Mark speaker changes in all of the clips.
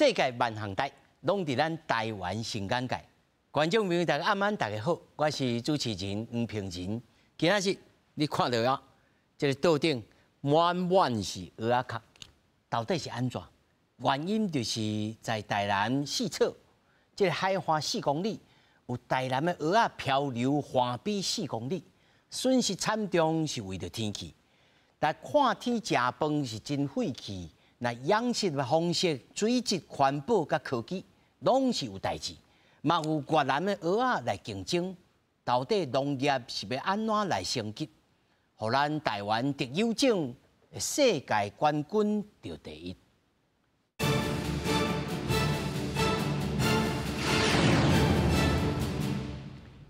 Speaker 1: 世界万象台，拢伫咱台湾新眼界。观众朋友，大家暗安，大家好，我是主持人黄平仁。今仔日你看到啊，这个桌顶满满是蚵仔壳，到底是安怎？原因就是在台南四侧，这个海岸4公里，有台南的蚵仔漂流环比4公里，损失惨重是为着天气。但看天食饭是真费气。 那养殖的方式、水质环保甲科技，拢是有代志。嘛有越南的蚵仔来竞争，到底农业是要安怎来升级？互咱台湾特有种世界冠军就第一。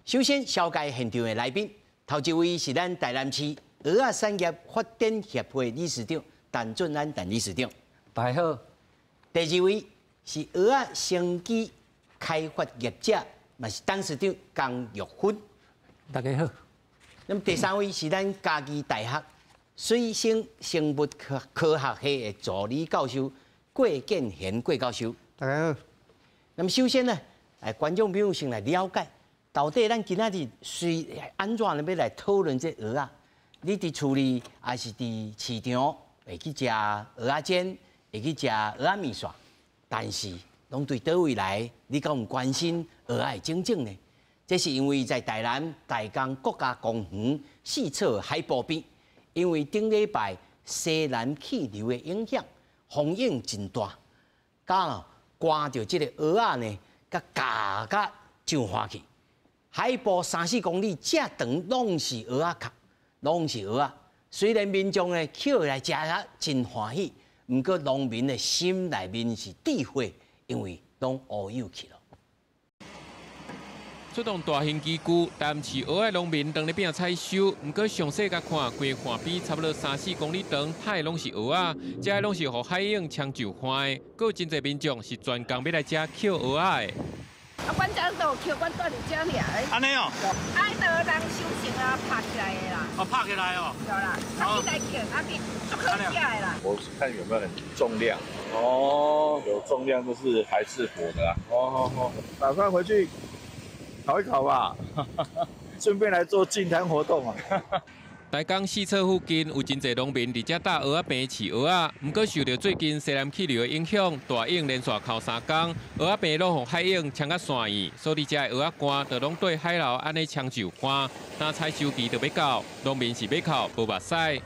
Speaker 1: 首先，小介现场的来宾，头一位是咱台南市蚵仔产业发展协会理事长陈俊安陈理事长。 大家好，第二位是蚵仔生机开发业者，嘛是董事长江玉芬。
Speaker 2: 大家好。
Speaker 1: 那么第三位是咱嘉义大学水生生物科学系的助理教授郭建贤郭教授。
Speaker 2: 大家好。
Speaker 1: 那么首先呢，观众朋友先来了解，到底咱今仔日是安怎要来讨论这蚵仔？你伫厝里还是伫市场会去食蚵仔煎？ 会去食蚵仔面线，但是拢对倒位来？你敢有关心蚵仔的种种呢？这是因为在台南大江国家公园四侧海坡边，因为顶礼拜西南气流的影响，风影真大，甲刮着这个蚵仔呢，甲夹上花去。海坡3、4公里，这长拢是蚵仔壳，拢是蚵仔。虽然民众呢捡来食啊真欢喜。 毋过农民的心内面是智慧，因为拢乌有去了。
Speaker 3: 出动大型机具，担起蚵仔农民当咧边采收。毋过详细甲看，规环边差不多3、4公里长，海拢是蚵仔，这拢是互海影抢就欢的。佫有真侪民众是专工要来遮捡蚵仔的。
Speaker 4: 啊，阮遮都捡，阮住伫遮尔。
Speaker 5: 安尼哦。
Speaker 4: 爱倒人修行啊，拍起来的啦。
Speaker 5: 哦，拍起来哦。
Speaker 4: 对啦，啊，你来捡，啊，你足好食的啦。
Speaker 6: 我看有没有很重量。
Speaker 5: 哦，
Speaker 6: 有重量就是还是活的啊。
Speaker 5: 哦，
Speaker 6: 打算回去烤一烤吧，顺便来做净滩活动啊。
Speaker 3: 台江四侧附近有真侪农民伫遮搭蚵仔坪饲蚵仔，毋过受到最近西南气流的影响，大影连续靠3天，蚵仔坪拢互海影抢甲散去，所以遮的蚵仔干就拢对海流安尼抢就欢。当采收期就要到，农民是要靠无目屎。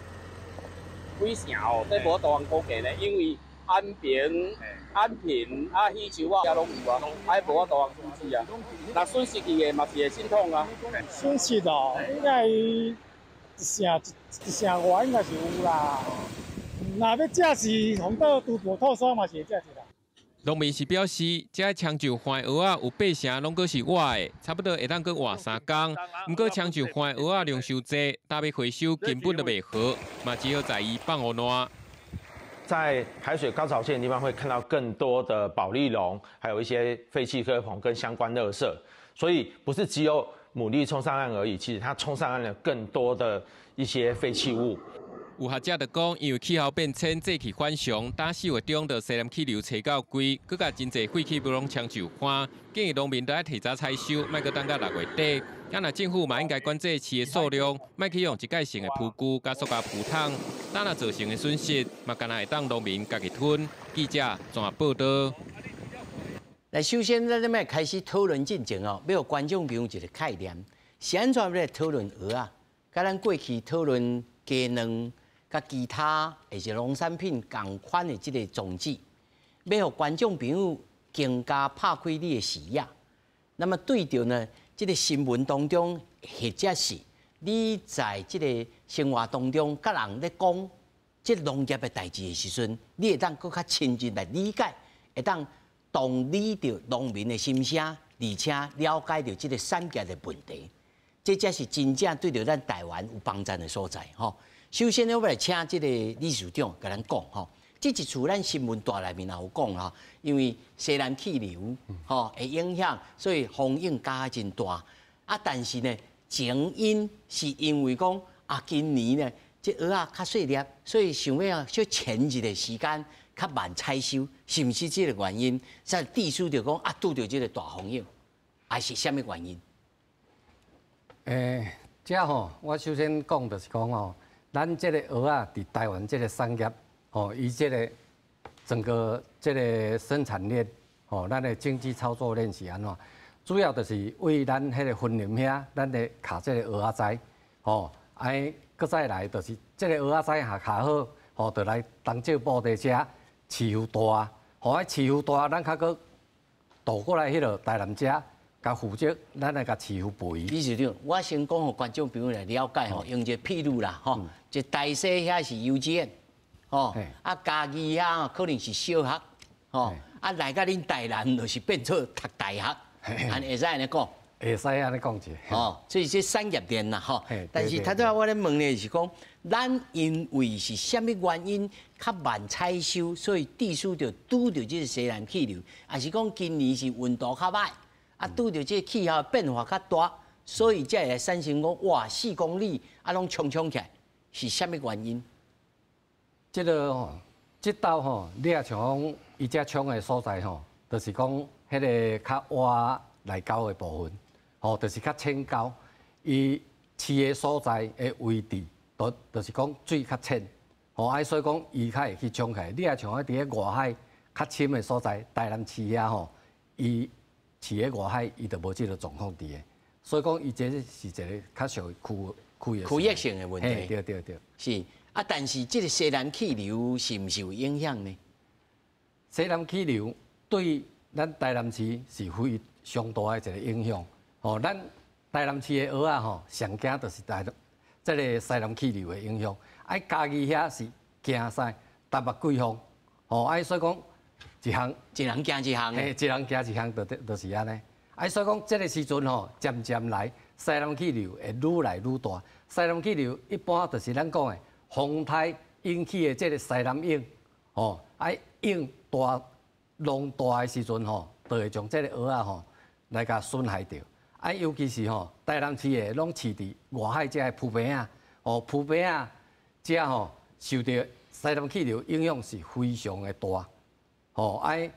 Speaker 7: 几成哦，这无大人估计咧，因为安平啊、喜洲啊，也拢有啊，还无大人估计啊。那损失去的嘛是会心痛啊。
Speaker 8: 损失哦，应该一成外应该是有啦。若要食是红豆拄无透沙嘛是会食一啦。
Speaker 3: 农民是表示，这抢救换蚵仔有8成拢个是活的，差不多会当去活3天。不过抢救换蚵仔量伤济，搭要回收根本就袂好，嘛只好在伊放河烂。
Speaker 9: 在海水高潮线的地方会看到更多的保丽龙，还有一些废弃科棚跟相关垃圾，所以不是只有牡蛎冲上岸而已，其实它冲上岸了更多的一些废弃物。
Speaker 3: 有学者就讲，因为气候变迁，节气反常，打4月中的西南气流吹到贵，佮甲真侪废弃物拢抢就欢，建议农民都要提早采收，莫佮等到6月底。啊，那政府嘛应该管制饲的数量，莫去用一届性的铺具甲塑胶铺桶，等那造成的损失，嘛干那会当农民家己吞。记者综合报道。
Speaker 1: 来，首先咱要开始讨论进前哦，要有观众朋友一个概念，是安怎要来讨论蚵仔？甲咱过去讨论鸡卵。 甲其他或是农产品同款的这个宗旨，要让观众朋友更加拍开你的视野。那么对着呢，这个新闻当中，或者是你在这个生活当中，甲人咧讲这农业的代志的时阵，你会当更较亲近来理解，会当同理着农民的心声，而且了解到这个产业的问题，这才是真正对着咱台湾有帮助的所在吼。 首先，我来请这个理事长甲咱讲吼，这一次咱新闻大内面也有讲哈，因为西南气流吼会影响，所以风影加真大。啊，但是呢，前因是因为讲今年呢，这蚵仔较细粒，所以想要小前一个时间较慢采收，是毋是这个原因？才地区就讲啊，拄着这个大风影，还是什么原因？
Speaker 2: 这吼，我首先讲就是讲吼，咱这个蚵仔伫台湾这个产业，吼，伊这个整个这个生产链，吼，咱的经济操作链是安怎？主要就是为咱迄个分林遐，咱的卡这个蚵仔仔，吼，哎，搁再来就是这个蚵仔仔下卡好，吼，就来东借布袋遮饲油大，吼，爱饲油大，咱较搁倒过来迄落台南遮。甲负责，咱来甲饲油肥。
Speaker 1: 理事长，我先讲互观众朋友来了解吼，用一个譬如啦吼，即台西遐是幼稚园，吼，啊嘉义遐可能是小学，吼，啊来甲恁台南就是变做读大学，安会使安尼讲？
Speaker 2: 会使安尼讲者。
Speaker 1: 哦，所以这产业链啦吼，但是头仔我咧问的是讲，咱因为是虾米原因较慢采收，所以地区就拄着这个西南气流，还是讲今年是温度较歹？啊，拄着这气候变化较大，所以才会来产生讲哇4公里啊，拢冲起来，是虾米原因？
Speaker 2: 这个吼，这道吼，你也像讲伊遮冲的所在吼，就是讲迄个较洼内沟的部分，吼，就是较浅沟，伊饲的所在的位置，就是讲水较浅，吼，啊，所以讲伊较会去冲起来。你也像喺伫个外海较深的所在，台南市遐吼，伊。饲喺外海，伊就无即个状况伫个，所以讲伊这是一个较属于
Speaker 1: 区域性的问题。
Speaker 2: 对。
Speaker 1: 是啊，但是这个西南气流是毋是有影响呢？
Speaker 2: 西南气流对咱台南市是非常大的一个影响。吼，咱台南市的蚵仔吼，上惊就是这个西南气流的影响。啊，嘉义遐是惊啥？台北季风，吼，啊，所以讲。一人惊一项的，一人惊一项，就是安尼。啊，所以讲，这个时阵吼，渐渐来，西南气流会愈来愈大。西南气流一般就是咱讲的风台引起的这个西南影，吼，啊，影大浪大的时阵吼，就会将这个蚵仔吼来甲损害掉。啊，尤其是吼，台南市的拢饲伫外海这浮萍啊，哦，浮萍啊，这吼受到西南气流影响是非常的大。吼，哎，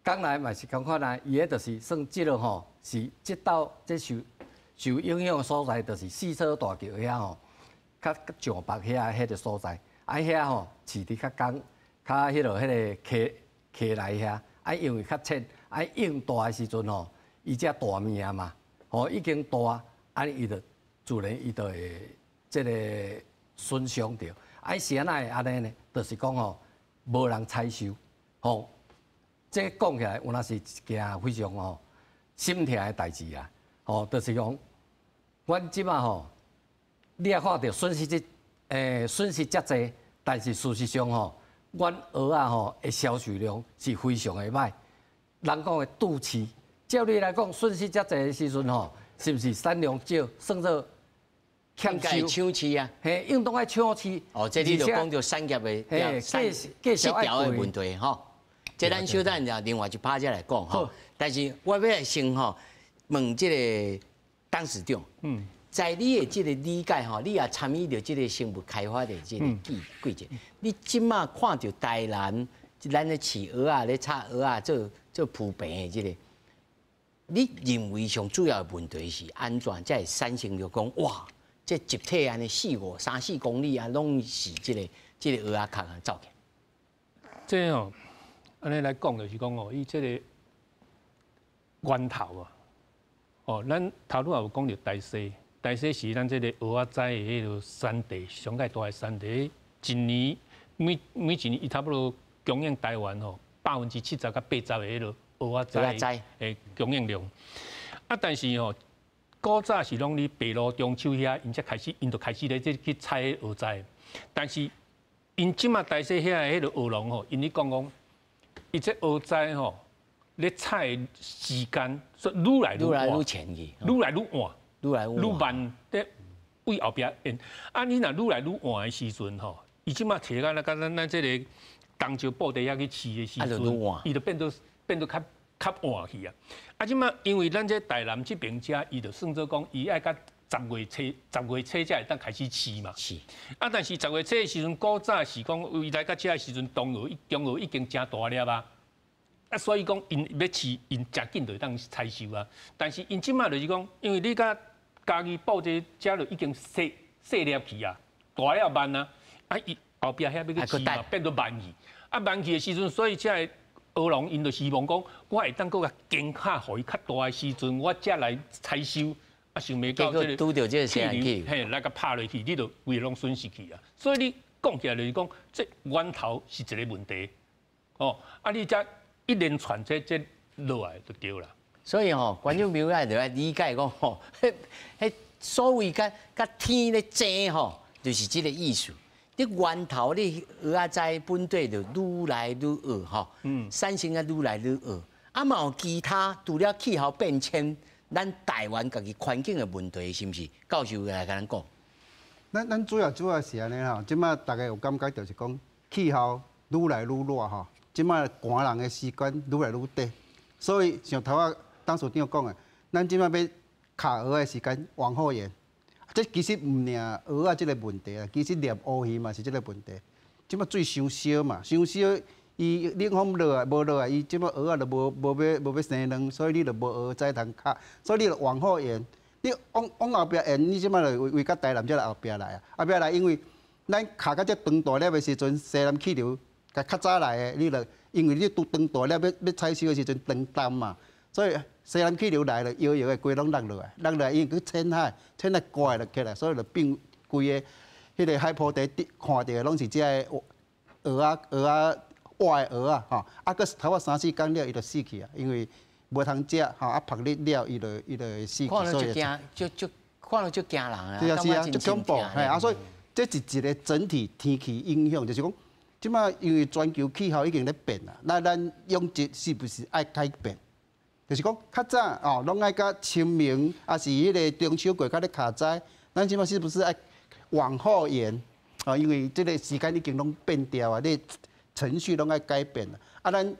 Speaker 2: 讲来嘛是共款啦，伊个就是算即落吼，是即道即受影响的所在，就是四草大桥遐吼，较上北遐个所在，啊遐吼饲伫较港，较迄落迄个溪内遐，啊因为较浅，啊影大的时阵吼，伊只大命嘛，吼已经大，安伊就自然伊就会即个损伤着，啊是安那会安尼呢？就是讲吼，无人采收，吼。这讲起来，有那是一件非常吼心痛的代志啦。吼，就是讲，阮即马吼，你也看到损失损失遮济，但是事实上吼，阮蚵仔吼的销售量是非常的歹。人讲的肚脐，照你来讲，损失遮济的时阵吼，是不是产量少，算作
Speaker 1: 欠收？抢市啊，
Speaker 2: 嘿，应当爱抢市。
Speaker 1: 哦，这你就讲到产业的失调的问题吼。这咱小等下另外一趴再来讲吼，但是我要来先吼问这个董事长，在你的这个理解吼，你也参与到这个生物开发的这个季节，你即马看到台南咱咧饲蚵仔咧炒蚵仔做浮萍的这个，你认为上主要的问题是安怎才会产生着讲哇，这集体安尼3、4公里啊，拢是这个蚵仔壳啊走起？
Speaker 10: 这哦。安尼来讲就是讲哦，伊即个源头啊，哦，咱头拄也有讲到台西，台西是咱即个蚵仔仔的迄个产地，上界大的产地。一年每一年伊差不多供应台湾吼70%到80%的迄个蚵仔仔的供应量。啊，但是吼，古早是拢伫北路中秋遐，因就开始咧去采蚵仔。但是因即马台西遐的迄个蚵农吼，因咧讲。伊这蚵仔吼，咧采时间说愈来愈
Speaker 1: 前去，
Speaker 10: 愈来愈晚，
Speaker 1: 愈
Speaker 10: 慢，咧为后壁因。啊，你若愈来愈晚的时阵吼，伊即马摕到咱这个东石布袋遐去饲的时阵，伊就变到较晚去啊。啊，即马因为咱这台南这边遮，伊就算做讲，伊爱甲10月初才会当开始饲嘛。
Speaker 1: 是。
Speaker 10: 啊，但是10月初的时阵，古早是讲未来到这的时阵，中鹅已经真大粒啊。啊，所以讲因要饲，因真紧就会当采收啊。但是因即马就是讲，因为你甲家己捕这就已经细粒去啊，大粒慢啊，啊伊后壁遐要去饲嘛，变做慢去。啊慢去的时阵，所以这个鹅农因就希望讲，我会当个间卡，互伊较大的时阵，我才来采收。啊，想袂到这个气流，嘿，来个拍落去，你就规拢损失去啊。所以你讲起来就是讲，这源头是一个问题。哦，啊，你才一连串这落来就对啦。
Speaker 1: 所以吼，观众朋友就来理解讲吼，迄所谓甲天咧争吼，就是这个意思。你源头你蚵仔仔本地就愈来愈恶吼，产生啊愈来愈恶。啊嘛有其他除了气候变迁，咱台湾家己环境的问题是毋是？教授来甲咱讲。
Speaker 11: 咱主要是安尼吼，即马大家有感觉就是讲气候愈来愈热吼，即马寒人的时间愈来愈短，所以像头仔董事长讲的，咱即马要卡蚵的时间往后延。这其实唔领蚵仔即个问题啊，其实连乌鱼嘛是即个问题。即马水伤少嘛，伤少伊冷风落来无落来，伊即马蚵仔就无要生卵，所以你就无蚵仔通卡，所以你就往后延。你往后壁延，你即马就为甲台南才来后壁来啊，后壁来因为咱卡到这长大粒的时阵，西南气流较早来的，你就因为你拄长大粒要采收的时阵长淡嘛，所以西南气流来了，摇摇的规拢落落来，落来因为去浅海怪了起来，所以就变规个迄个海坡地看到的拢是这个蚵仔活的蚵仔吼，啊，搁头仔3、4天了，伊就死去啊，因为无通食吼，啊，晒日了，伊就死去，
Speaker 1: 所以看了就惊人啊，
Speaker 11: 是啊，就恐怖，嘿啊，所以这是一个整体天气影响，就是讲，即马因为全球气候已经咧变啦，那咱养殖是不是爱改变？就是讲较早哦，拢爱甲清明，啊是迄个中秋过较咧卡斋，咱即马是不是爱往后延？啊，因为这个时间已经拢变掉啊，你程序拢爱改变啦。啊，咱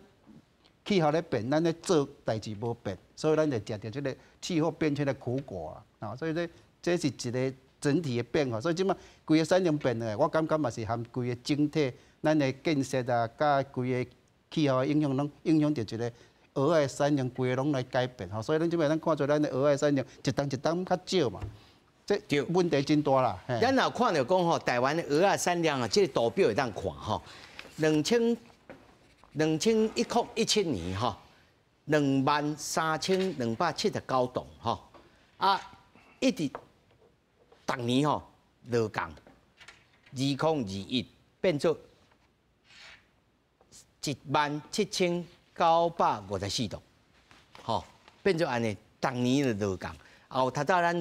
Speaker 11: 气候咧变，咱咧做代志无变，所以咱就食着这个气候变迁的苦果啊。所以这是一个整体的变化。所以即马规个产业变咧，我感觉嘛是含规个整体咱的建设啊，甲规个气候的影响，拢影响着一个蚵仔的产量规个拢来改变。所以咱即摆咱看出咱的蚵仔的产量一档较少嘛。这问题真大啦。
Speaker 1: 咱若看到讲吼，台湾的蚵仔产量啊，这个图表会当看吼，2017年吼，23,279吨吼，啊，一直逐年吼落降，2021变做17,954吨，吼，变做安尼，逐年就落降。后头咱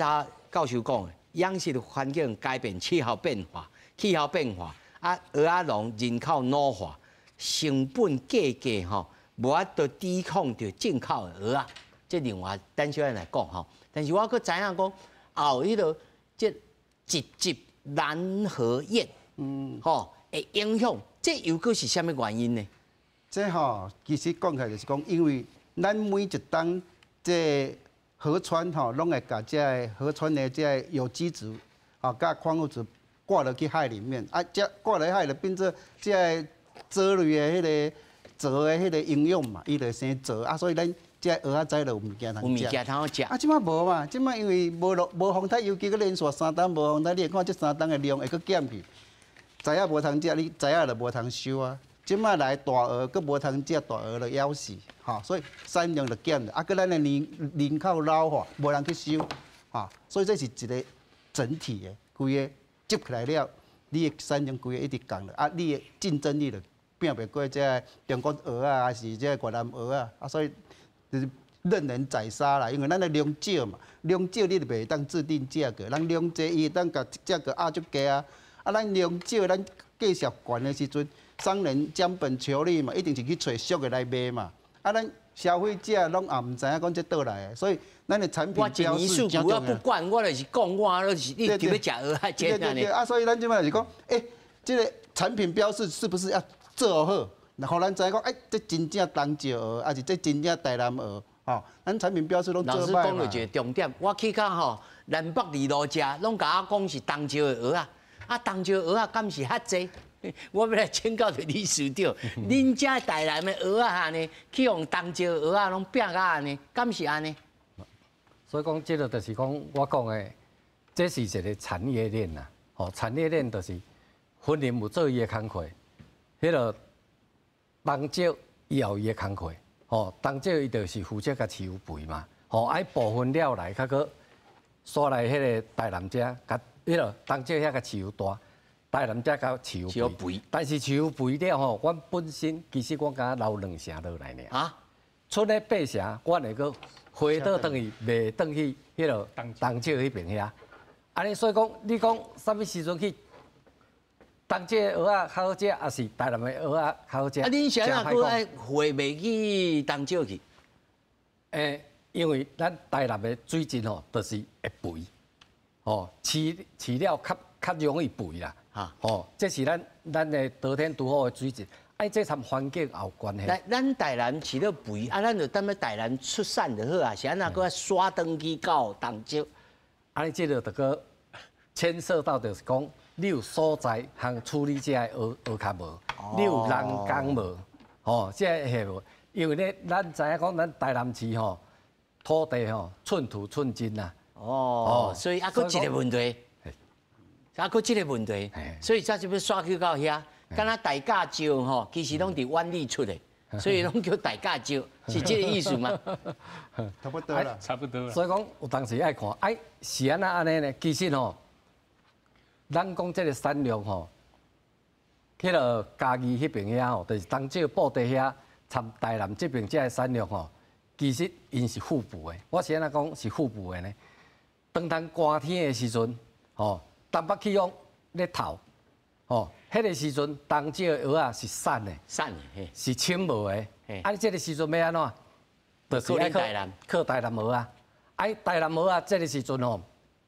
Speaker 1: 教授讲的，养殖环境改变，气候变化，啊，蚵仔农人口老化，成本价吼，无法度抵抗着进口的蚵仔，这另外等小来讲吼。但是我佫知影讲，后迄个这一级蓝河燕，吼，会影响，这又佫是啥物原因呢？
Speaker 11: 这吼，其实讲起来就是讲，因为咱每一档这河川吼，拢会把这河川的这有机质，啊，甲矿物质挂落去海里面，啊，这挂落海就变做这藻类的迄个藻的迄个营养嘛，伊就生藻啊，所以咱这蚵仔仔就有物件通食。啊，即摆无嘛，即摆因为无风台，尤其个连续3档无风台，你会看这3档的量会佫减去，知影无通食，你知影就无通收啊。即摆来大蚵，佫无通食，大蚵就枵死，吼，所以产量就减了。啊，佫咱的人口老化，无人去收，吼，所以这是一个整体的，规个接起来了，你的产量规个一直降了，啊，你的竞争力就拼袂过这中国蚵仔，还是这越南蚵仔，啊，所以就是任人宰杀啦。因为咱的量少嘛，量少你就袂当制定价格，咱量济伊当甲价格压足低啊，啊，咱量少，咱价值悬的时阵。商人将本求利嘛，一定是去找俗的来卖嘛。啊，咱消费者拢也唔知影讲这倒来的，所以咱的产品标示真重要。
Speaker 1: 我不管，我就是讲，我就是你就要食蚵仔煎啊
Speaker 11: 啊，所以咱即摆就是讲，这个产品标示是不是要做好？互咱知影讲，这真正东石蚵，还是这真正台南蚵？吼，咱产品标示拢做歹嘛。
Speaker 1: 老师讲了一个重点，我去到吼南北二路食，拢甲我讲是东石的蚵仔，啊东石蚵仔敢是遐济？我要来请教着李市长，恁遮台南的蚵仔安尼，去用东石蚵仔拢变甲安尼，敢是安尼？
Speaker 2: 所以讲，这个就是讲我讲的，这是一个产业链呐。哦，产业链就是分林有做伊的工课，迄个东石伊有伊的工课。哦，东石伊就是负责甲饲肥嘛。哦，爱部分了来，较搁刷来迄个台南遮，甲迄个东石遐甲饲大。台南遮较饲肥，但是饲肥了吼，阮本身其实我敢留2成落来呢。啊，出咧8成，阮会个回倒转去，卖转去迄落东石迄边遐。安尼所以讲，你讲啥物时阵去东石蚵仔较好食，还是台南的蚵仔较好食？
Speaker 1: 啊，恁啥人搁爱回袂去东石去？
Speaker 2: 因为咱台南的水质吼，就是会肥，哦，饲了较容易肥啦。哦，这是咱的得天独厚的水质，这参环境也有关系。
Speaker 1: 咱台南饲了肥，啊，咱就等要台南出产就好啊，是安怎搁刷登去到东石？
Speaker 2: 安尼这个就搁牵涉到就是讲，你有所在和处理这个蚵壳无，你有人工无？哦，这个无，因为咧，咱知影讲咱台南市吼，土地吼寸土寸金呐。
Speaker 1: 哦，所以搁一个问题。搁即个问题，所以才就要刷去到遐，敢若大甲石吼，其实拢伫湾里出的，所以拢叫大甲石，是这个意思吗？
Speaker 11: 差不多啦，
Speaker 10: 差不多啦。
Speaker 2: 所以讲有当时爱看，是安尼呢？其实吼，咱讲这个产量吼，迄个嘉义迄边遐吼，就是东石布袋遐，参台南这边这个产量吼，其实因是互补的。我是安怎讲是互补的呢？当咱寒天的时阵，吼。东北气风咧透，哦，迄个时阵东石的蚵仔是散的，是青无的。你这个时阵要安怎？就是爱靠台南蚵仔。台南蚵仔这个时阵吼，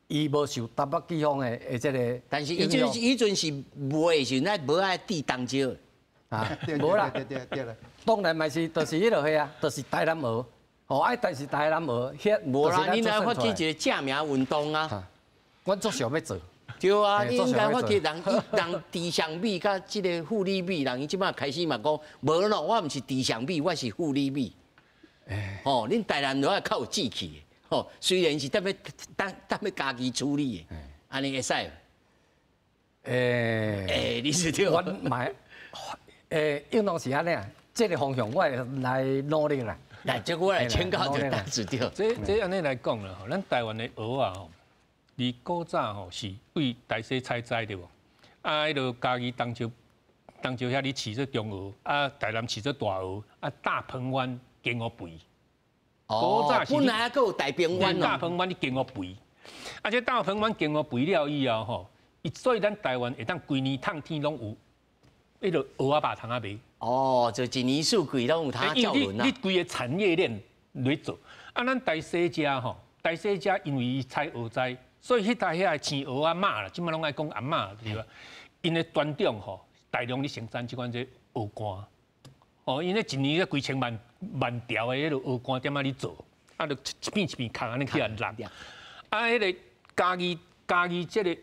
Speaker 2: 伊无受东北季风的这个，
Speaker 1: 但是伊阵是卖时，咱无爱滴东石。
Speaker 2: 啊，无啦，当然嘛是，就是迄落个啊，就是台南蚵。哦，但是台南蚵遐
Speaker 1: 无啦，你若发起一个正名运动啊，
Speaker 2: 阮足想要做。
Speaker 1: 对啊，你应该发起人地上米甲即个富里米，人伊即摆开始嘛讲，无咯，我毋是地上米，我是富里米。哦，恁台南人较有志气的，哦，虽然是等要家己处理的，安尼会使。你是对。
Speaker 2: 阮买，应当是安尼啊，这个方向我会来努力啦。
Speaker 1: 来，这我来请教就大致对。
Speaker 10: 这安尼来讲啦，吼，咱台湾的蚵仔吼。你古早吼是为大西采摘对无？迄落家己东石遐你饲做中蚵，台南饲做大蚵，大鹏湾经过肥。
Speaker 1: 古早本来还有大鹏湾
Speaker 10: 大鹏湾你经过肥，这大鹏湾经过肥了以后吼，所以咱台湾会当规年烫天拢有，迄落蚵仔肉通卖。
Speaker 1: 哦，就一年四季拢有通叫轮啊。
Speaker 10: 你规个产业链来做，咱大西遮吼，大西遮因为伊采蚵仔。所以迄搭遐饲蚵仔妈啦，即摆拢爱讲阿嬷对吧？因的专长吼，大量咧生产即款这蚵干，哦，因咧一年咧几千万条的迄落蚵干点仔咧做，就一片一片壳安尼起来烂。迄个家己这个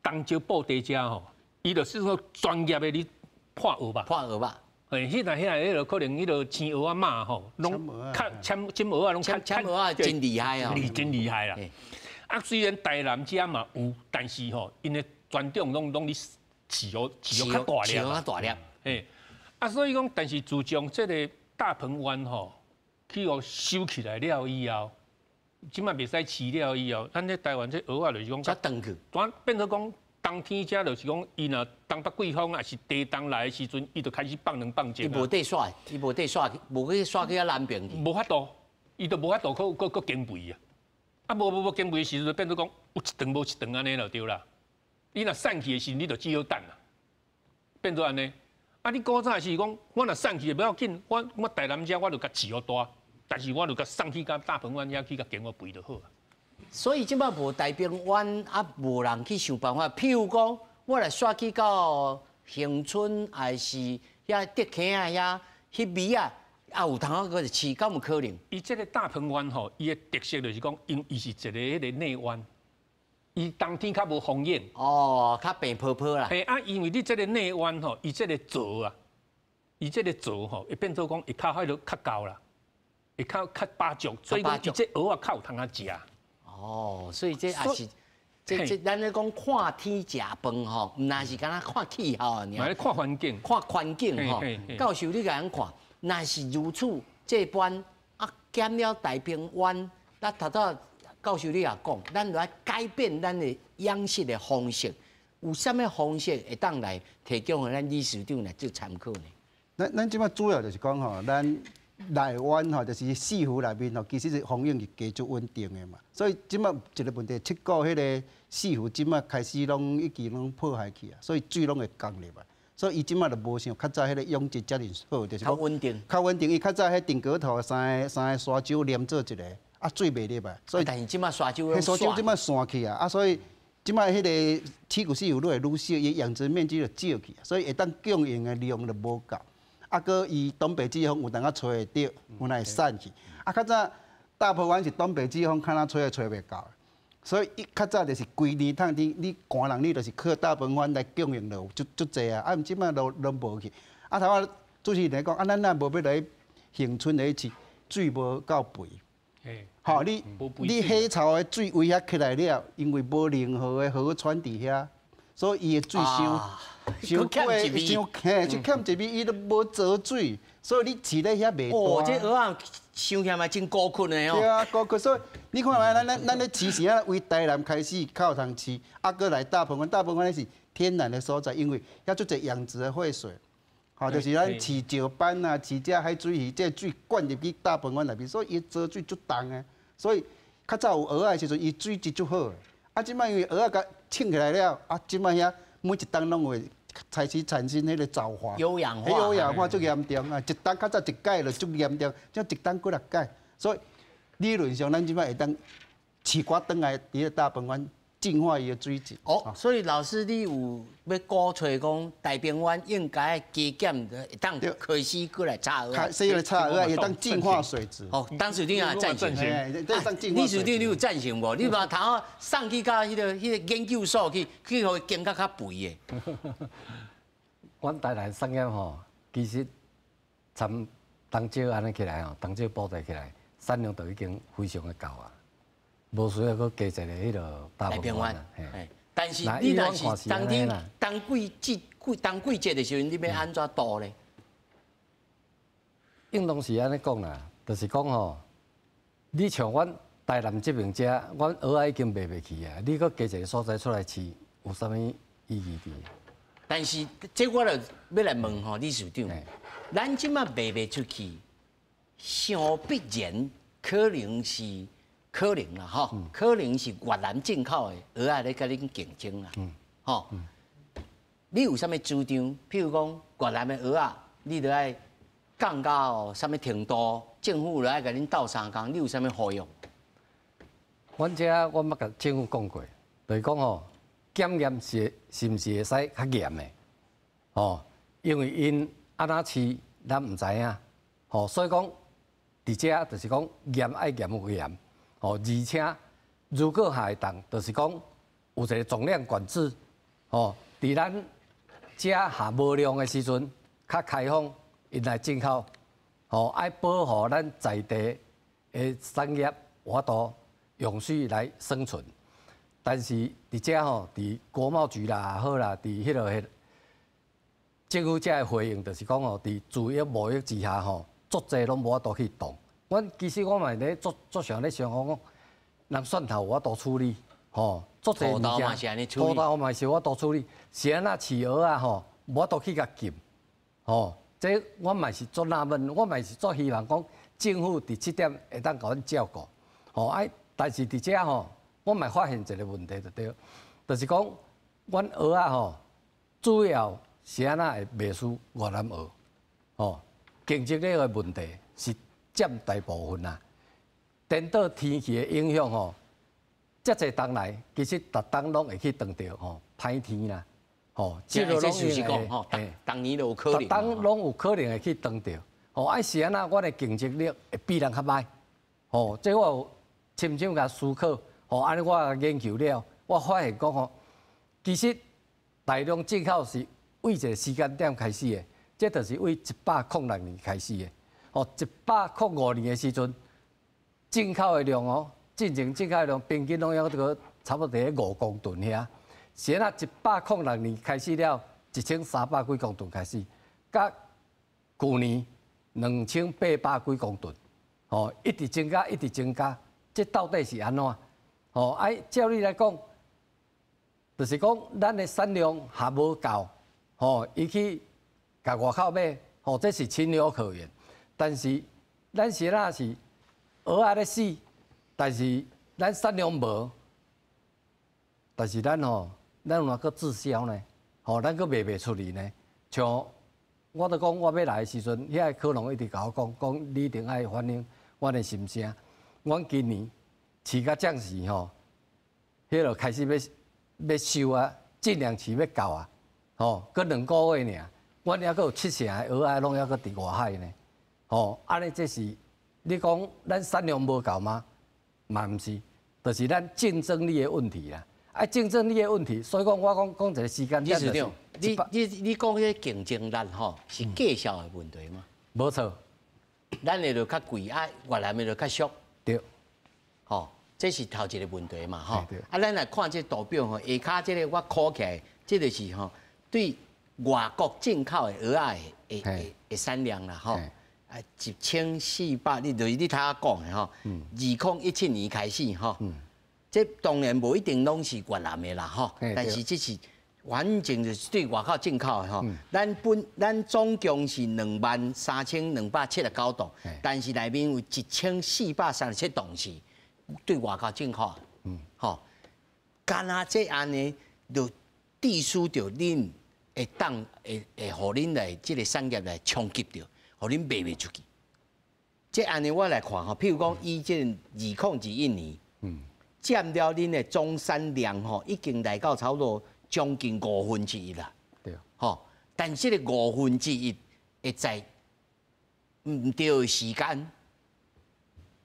Speaker 10: 东石布袋遮吼，伊就是说专业的咧破蚵吧。迄搭迄落可能迄落饲蚵仔妈吼，拢较签蚵仔拢
Speaker 1: 签蚵仔真厉害啊，
Speaker 10: 真厉害啦。虽然台南遮嘛有，但是吼，因的专长拢咧饲较大粒，所以讲，但是自从这个大鹏湾吼，去互收起来了以后，即摆袂使饲了以后，咱这台湾这蚵仔就是讲，
Speaker 1: 较长去，
Speaker 10: 变做讲冬天遮就是讲，伊若东北季风也是地冬来的时阵，伊就开始放卵放精。
Speaker 1: 伊无地耍，无去耍去遐南边去。
Speaker 10: 无法度，伊就无法度搁经肥啊。无经肥的时阵，就变做讲有一顿无一顿安尼就对啦。你若散去的时，你就只好等啦，变做安尼。你古早是讲，我若散去不要紧，我台南遮我就甲饲好大，但是我就甲送去甲大鹏湾遐去甲经过肥就好啊。
Speaker 1: 所以即摆无大鹏湾无人去想办法。譬如讲，我来刷去到恒春，还是遐德坑啊遐味啊。有通啊，个饲，敢有可能？
Speaker 10: 伊这个大鹏湾吼，伊的特色就是讲，因伊是一个迄个内湾，伊冬天较无风险。
Speaker 1: 哦，较平坡坡啦。
Speaker 10: 嘿啊，因为你这个内弯吼，伊这个座啊，伊这个座吼，会变做讲会较迄落较高啦，会较巴足，所以讲伊这蚵仔较有通啊食。
Speaker 1: 哦，所以这也是。这咱咧讲看天食饭吼，毋那是干那看气候啊，
Speaker 10: 嘛咧看环境，
Speaker 1: 看环境吼。教授你甲咱看，若是如此这般啊，减了太平湾，咱头早教授你也讲，咱来改变咱的养殖的方式，有啥物方式会当来提供互咱理事长来做参考呢？
Speaker 11: 咱即摆主要就是讲吼，咱内湾吼，就是四湖内面吼，其实是供应是加足稳定的嘛。所以即摆一个问题，七股迄个四湖即摆开始拢已经拢破坏去啊，所以水拢会降入来。所以伊即摆就无像较早迄个养殖遮尔好，就是
Speaker 1: 较稳定。
Speaker 11: 较稳定，伊较早迄定格头三个沙洲连做一个，啊水袂入来。所以
Speaker 1: 但是即摆沙洲
Speaker 11: 迄沙洲即摆散去啊，所以即摆迄个七股四湖愈来愈少，伊养殖面积就少去，所以会当供应的量就无够。啊，搁伊东北季风有当啊吹会着，有当会散去。啊，较早大埔湾是东北季风，看它吹也吹袂到，所以伊较早就是规年通你寒人你就是靠大埔湾来供应就足济啊。啊，即摆都无去。啊，头仔主持人来讲，啊，咱若无要来恒春来饲，水无够肥。吼，你海潮的水围遐起来了，因为无任何的河川伫遐，所以伊的水伤过，伤嘿，就欠一米，伊都无泽水，所以你饲咧遐袂大。
Speaker 1: 哦，这蚵仔伤险嘛真孤困的哦。
Speaker 11: 对啊，孤困，所以你看卖，咱咧饲时啊，为台南开始较有通饲，啊，搁来大埔湾，大埔湾是天然的所在，因为遐足侪养殖的废水，吼，就是咱饲石斑啊，饲这海水鱼，这水灌入去大埔湾内面，所以伊泽水足重的，所以较早有蚵仔的时阵，伊水质足好。啊，即摆因为蚵仔甲冲起来了，啊，即摆遐每一档拢会开始产生迄个藻化，
Speaker 1: 有氧化，
Speaker 11: 有氧化足严重啊！一档较早一届就足严重，像一档几6届，所以理论上咱即摆会当饲瓜转来伫个大鹏湾净化伊的水质。
Speaker 1: 哦，所以老师你有要鼓吹讲大鹏湾应该加减会当开始过来炒蚵仔，
Speaker 11: 开始来炒蚵仔会当净化水质。
Speaker 1: 哦，当时你也赞成，
Speaker 11: 历
Speaker 1: 史弟你有赞成无？你把头送去到迄个研究所去互经较肥的。
Speaker 2: 阮台南产业吼，其实参冬少安尼起来吼，冬少补助起来，产量就已经非常的够啊，无需要搁加一个迄落大鹏湾。
Speaker 1: 但是你若是冬天冬季节的时候，你要安怎度咧？
Speaker 2: 应当是安尼讲啦，就是讲吼，你像阮台南这边遮，阮蚵仔已经卖袂去啊，你搁加一个所在出来饲，有啥物意义伫？
Speaker 1: 但是这我就要来问吼，理事长，咱即马卖袂出去，想必然可能啦吼，可能是越南进口的蚵仔咧甲恁竞争啦，吼。你有啥物主张？譬如讲越南的蚵仔，你着爱降到啥物程度？政府着爱甲恁斗相共，你有啥物呼吁？
Speaker 2: 阮遮我捌甲政府讲过，就是讲吼。检验是毋是会使较严的？哦，因为因安怎饲，咱毋知影。哦，所以讲，伫遮就是讲严爱严有严。哦，而且如果下会当，就是讲有一个总量管制。哦，伫咱遮下无量的时阵，较开放因来进口。哦，爱保护咱在地的产业活动永续来生存。但是伫遮吼，伫国贸局啦好啦，伫迄落政府遮的回应，就是讲吼，伫自由贸易之下吼，足济拢无法度去动。其实我嘛咧足常咧想讲，人蒜头有法度处理，吼，足济物件，土豆嘛是有法度处理，是安那饲蚵仔吼，无法度去甲禁，吼，这我嘛是足纳闷，我嘛是足希望讲政府伫这点会当甲阮照顾，吼，但是伫遮吼。我嘛发现一个问题就对，就是讲，阮蚵仔吼，主要是安那会卖输越南蚵，吼，竞争力的问题是占大部分啦。颠倒天气的影响吼，遮侪冬来，其实逐冬拢会去撞到吼，歹天啦，吼，
Speaker 1: 这个就是讲吼，当年都有可能，
Speaker 2: 逐冬拢有可能会去撞到，吼，是安那，阮的竞争力会比人较歹，吼，这我有深深甲思考。哦，安尼我研究了，我发现讲吼，其实大量进口是为一个时间点开始的，这就是为106年开始的。哦，105年的时阵，进口的量哦，进口的量平均拢要这个差不多在5公吨遐。现在106年开始了，1300几公吨开始，甲去年2800几公吨，哦，一直增加，一直增加，这到底是安怎？哦，照你来讲，就是讲咱的产量还无够，哦，伊去甲外口买，哦，这是情有可原。但是咱现在是蚵仔咧死，但是咱产量无，但是咱有哪个滞销呢？吼，咱佫卖出去呢？像我都讲，我要来的时阵，遐个科农一直甲我讲，你一定爱反映我的心声。阮今年饲甲这时吼，迄落开始要收啊，尽量饲要到啊，吼，佫2个月尔，阮还佫有7成的蚵仔拢还佫伫外海呢。哦，安尼这是你讲咱产量无够吗？嘛毋是，就是咱竞争力的问题啦。竞争力的问题，所以讲我讲一个时间点。
Speaker 1: 李市长，你讲迄竞争力吼是价销的问题吗？
Speaker 2: 无错，
Speaker 1: 咱的就较贵，越南的就较俗。
Speaker 2: 对，
Speaker 1: 吼，这是头一个问题嘛，吼。咱来看这图表吼，下骹这个我考起来，这就是吼对外国进口的蚵仔的产量啦，吼。1400，你就是你头下讲的吼，2017年开始吼，这当然无一定拢是越南的啦吼，但是这是完全就是对外口进口的吼。咱总共是23279栋，但是内面有1437栋是对外口进口的，吼，干那这安尼就地输着恁会当会互恁来这个产业来冲击着。互恁卖袂出去，即安尼我来看吼，譬如讲，以这2021年，占了恁的总产量吼，已经来到差不多将近1/5啦。
Speaker 2: 对，
Speaker 1: 吼，但是个1/5会在唔对的时间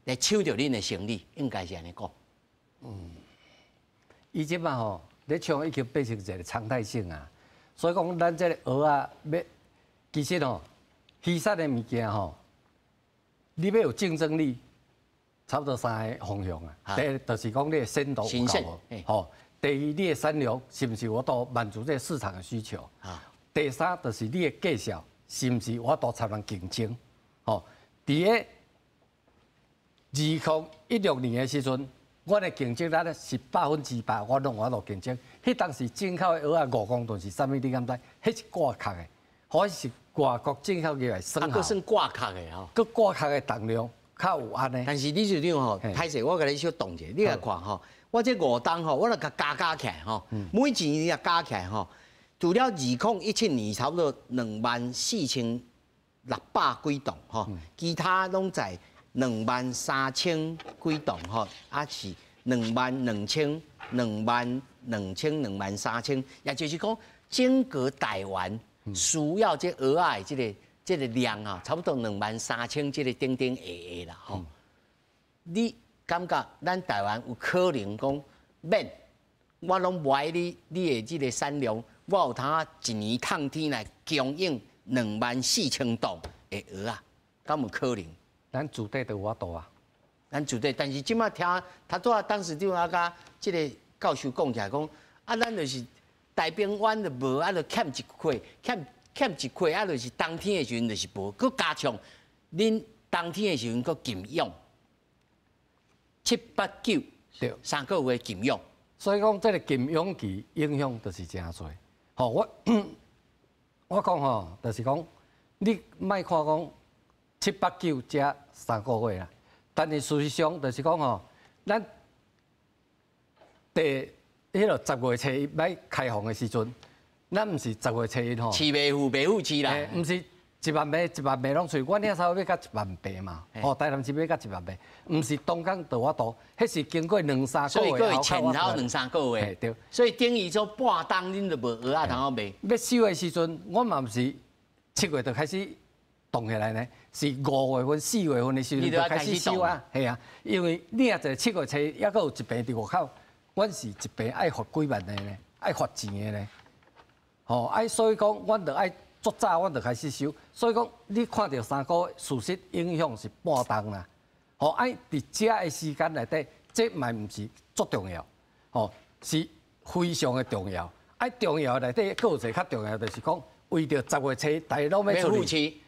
Speaker 1: 来抢着恁的生意，应该是安尼讲。
Speaker 2: 伊即摆吼，咧抢已经变成一个常态性啊，所以讲咱这个蚵仔要，其实吼。渔产的物件吼，你要有竞争力，差不多3个方向啊。第一就是讲你的鲜度有够无，吼。第二，你的产量是不是有法度满足这个市场的需求？第三，就是你的价销是不是有法度才能竞争？吼。伫个2016年的时阵，我的竞争力是100%，我拢有法度竞争。迄当时进口的蚵仔5公吨是啥物？你敢知？迄是挂壳的，或是。外国进口过来生蚝，
Speaker 1: 算挂壳的吼，
Speaker 2: 佮挂壳的重量较有安尼。
Speaker 1: 但是李市长吼，歹势，我甲你小动者，你来看吼，我这5档吼，我来甲加起来吼，每一年也加起来吼，除了2017年差不多24600几栋吼，其他拢在23000几栋吼，是22000、23000，也就是讲整个台湾。需要这蚵仔这个量啊，差不多23000这个顶下啦吼。你感觉咱台湾有可能讲免？我拢买你的这个产量，我有通一年通天来供应24000吨的蚵仔，敢有可能？
Speaker 2: 咱自地就有法度啊，
Speaker 1: 咱自地，但是即马听他多当时就甲这个教授讲起来讲，咱就是。大冰湾就无，就欠一块，欠一块，就是冬天的时阵就是无，佮加上恁冬天的时阵佮禁用，7、8、9，对，3个月禁用。
Speaker 2: 所以讲，这个禁用期影响就是真多。吼，我讲吼，就是讲，你莫看讲7、8、9这3个月啦，但是事实上就是讲吼，咱迄落10月初一要开放的时阵，咱毋是10月初一吼，
Speaker 1: 饲袂赴，袂赴饲啦，
Speaker 2: 毋是1万尾拢出，我遐差不多要到1万尾嘛，吼，台南市要到1万尾，毋是当天就我到，迄是经过2、3个月，
Speaker 1: 所以佫前头2、3个月，
Speaker 2: 对，
Speaker 1: 所以等于说半冬恁就无蚵仔通好卖。
Speaker 2: 要收的时阵，我嘛毋是7月就开始动下来呢，是5月份、4月份的时阵就开始收啊，系啊，因为你若一个7月初，抑佫有一病伫外口。阮是一病爱罚几万的呢，爱罚钱的呢。吼，所以讲，阮着爱足早，阮着开始收。所以讲，你看到3个月，事实影响是半重啦。吼，伫遮的时间内底，这嘛毋是足重要，吼，是非常的重要。重要内底，佫有一个较重要，就是讲，为着10月初，大家拢要出去，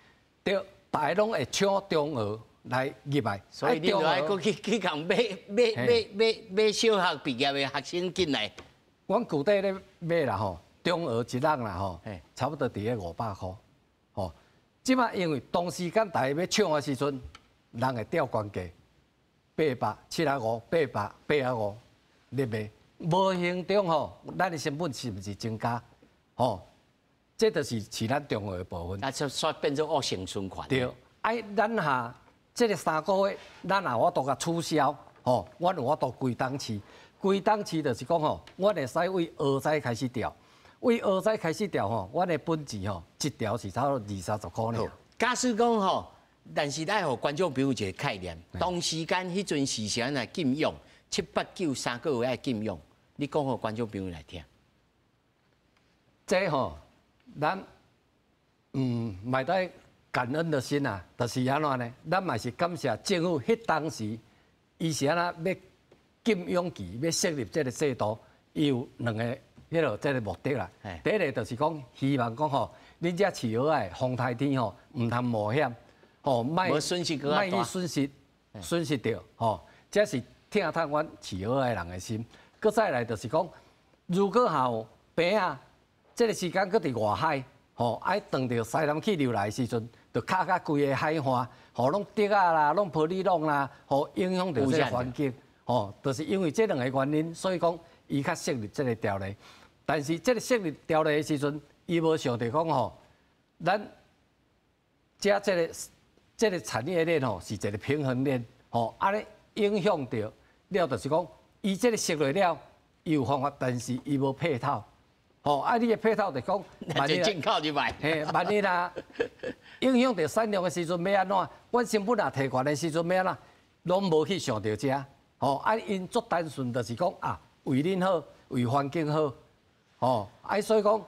Speaker 2: 对，大家拢会抢中学来入来。
Speaker 1: 所以你就爱佫去共买小学毕业的学生进来。
Speaker 2: 阮具体咧买啦吼。中学一人啦吼，差不多伫咧500块，吼。即摆因为当时间大家要抢的时阵，人会调关价，800、750、800、850咧卖，无形中吼，咱的成本是毋是增加？吼，这就是咱中学的部分。
Speaker 1: 那就煞变做恶性循环。
Speaker 2: 对，咱下这个3个月，咱若我都甲取消，吼，阮有法度规档期，规档期就是讲吼，阮会使为学仔开始调。为学仔开始调吼，阮的本钱吼，一条是差不多20-30块尔。
Speaker 1: 假使讲吼，但是爱互观众朋友一个概念，当时间迄阵时常来禁用7、8、9 3个月爱禁用，你讲互观众朋友来听。
Speaker 2: 这吼，咱买得感恩的心啊，就是安怎呢？咱嘛是感谢政府迄当时，伊是安怎要禁用期，要设立这个制度，伊有2个。迄落这个目的啦，第一个就是讲，希望讲吼，恁遮饲蚵仔风台天吼，唔通冒险，吼，莫
Speaker 1: 损失
Speaker 2: 去损失掉，吼，这是疼痛阮饲蚵仔人的心。搁再来就是讲，如果有病啊，这个时间搁伫外海，吼，爱当着西南气流来的时阵，就卡甲规个海岸，吼，拢竹啊啦，拢玻璃拢啦，吼，影响到这个环境，吼，就是因为这2个原因，所以讲伊较设立这个条例。但是这个设立条例的时阵，伊无想着讲吼，咱遮这个产业链吼是一个平衡链，吼，安尼影响到了，就是讲伊这个设立了，伊有方法，但是伊无配套，吼，你的配套就讲，
Speaker 1: 万一进口入来，
Speaker 2: 万一啦影响到产量的时阵要安怎？阮成本也提悬的时阵要安怎？拢无去想到遮，吼，因足单纯就是讲啊，为恁好，为环境好。哦，所以讲，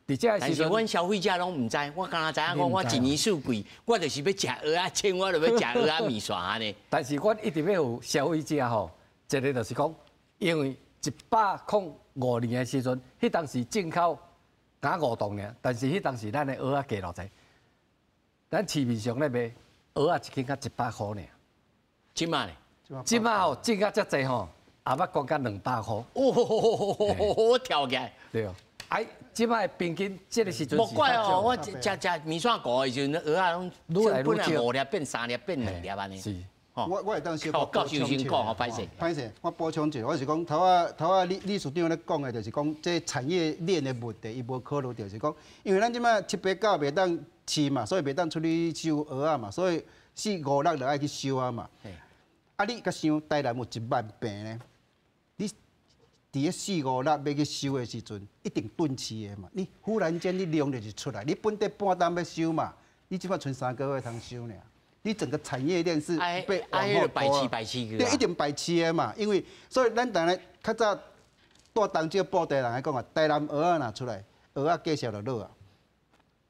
Speaker 2: 伫遮
Speaker 1: 但是阮消费者拢唔知，我刚才知影讲，我一年四季，我就是要食蚵仔青，我就要食蚵仔面线安尼。
Speaker 2: 但是阮一直要有消费者吼，一个就是讲，因为105年的时阵，迄当时进口敢5吨尔，但是迄当时咱的蚵仔价偌济，咱市面上咧卖蚵仔一斤才100块尔。
Speaker 1: 即卖咧？
Speaker 2: 即卖吼，进到遮济吼。也捌降到200块，
Speaker 1: 哦，跳起来。
Speaker 2: 对，即摆平均这个时阵
Speaker 1: 莫怪哦，我食面线糊的时阵，蚵仔拢本来5粒变3粒变2粒安尼。
Speaker 2: 是，
Speaker 11: 我会当小
Speaker 1: 补充一下。
Speaker 11: 歹势，我补充一下，我是讲头啊，理事长咧讲的，就是讲这产业链的问题，伊无考虑到，就是讲，因为咱即摆7、8、9袂当饲嘛，所以袂当出去收蚵仔嘛，所以4、5、6就爱去收啊嘛。你甲想台南有1万病呢？你伫咧4、5、6要去收的时阵，一定顿饲的嘛。你忽然间你量就是出来，你本地半担要收嘛，你即摆剩3个月通收呢。你整个产业链是被往后
Speaker 1: 排斥
Speaker 11: 对，一定排斥的嘛。因为所以咱当然较早带东石布袋人来讲啊，台南蚵仔拿出来，蚵仔价钱就落啊。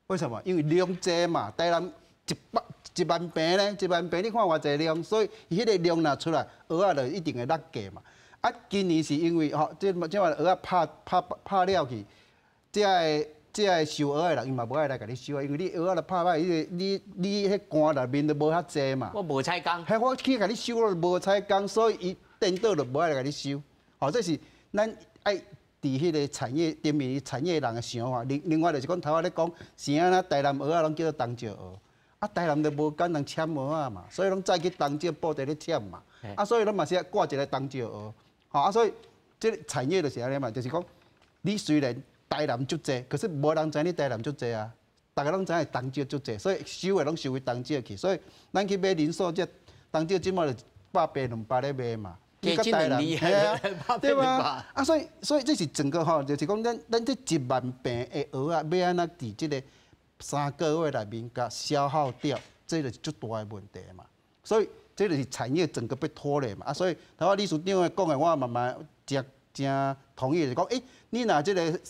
Speaker 11: 为什么？因为量济嘛，台南1万平呢，1万平你看偌济量，所以伊迄个量拿出来，蚵仔就一定会落价嘛。今年是因为吼，即话蚵仔拍了去，即个收蚵仔的人，伊嘛无爱来甲你收啊，因为你蚵仔就拍歹，你迄肝内面都无遐济嘛。
Speaker 1: 我无采工。
Speaker 11: 嘿，我去甲你收了无采工，所以伊颠倒就无爱来甲你收。吼，这是咱爱伫迄个产业顶面产业人的想法。另外就是讲头仔咧讲，是安那台南蚵仔拢叫做东石蚵，台南就无敢人签蚵仔嘛，所以拢再去东石布袋咧签嘛。所以咱嘛是挂一个东石蚵。所以这个产业就是安尼嘛，就是讲，你虽然台南足济，可是无人知你台南足济啊，大家拢知影东石足济，所以收的拢收回东石去，所以咱去买零售这东石即马就180、200咧卖嘛，
Speaker 1: 你甲台南
Speaker 11: 对吧？所以这是整个吼，就是讲咱这1万平的蚵仔要安怎伫这个3个月内面甲消耗掉，这就是足大的问题嘛，所以。这就是产业整个被拖累嘛，所以头仔理事长讲的，我慢慢正同意，就讲你若即个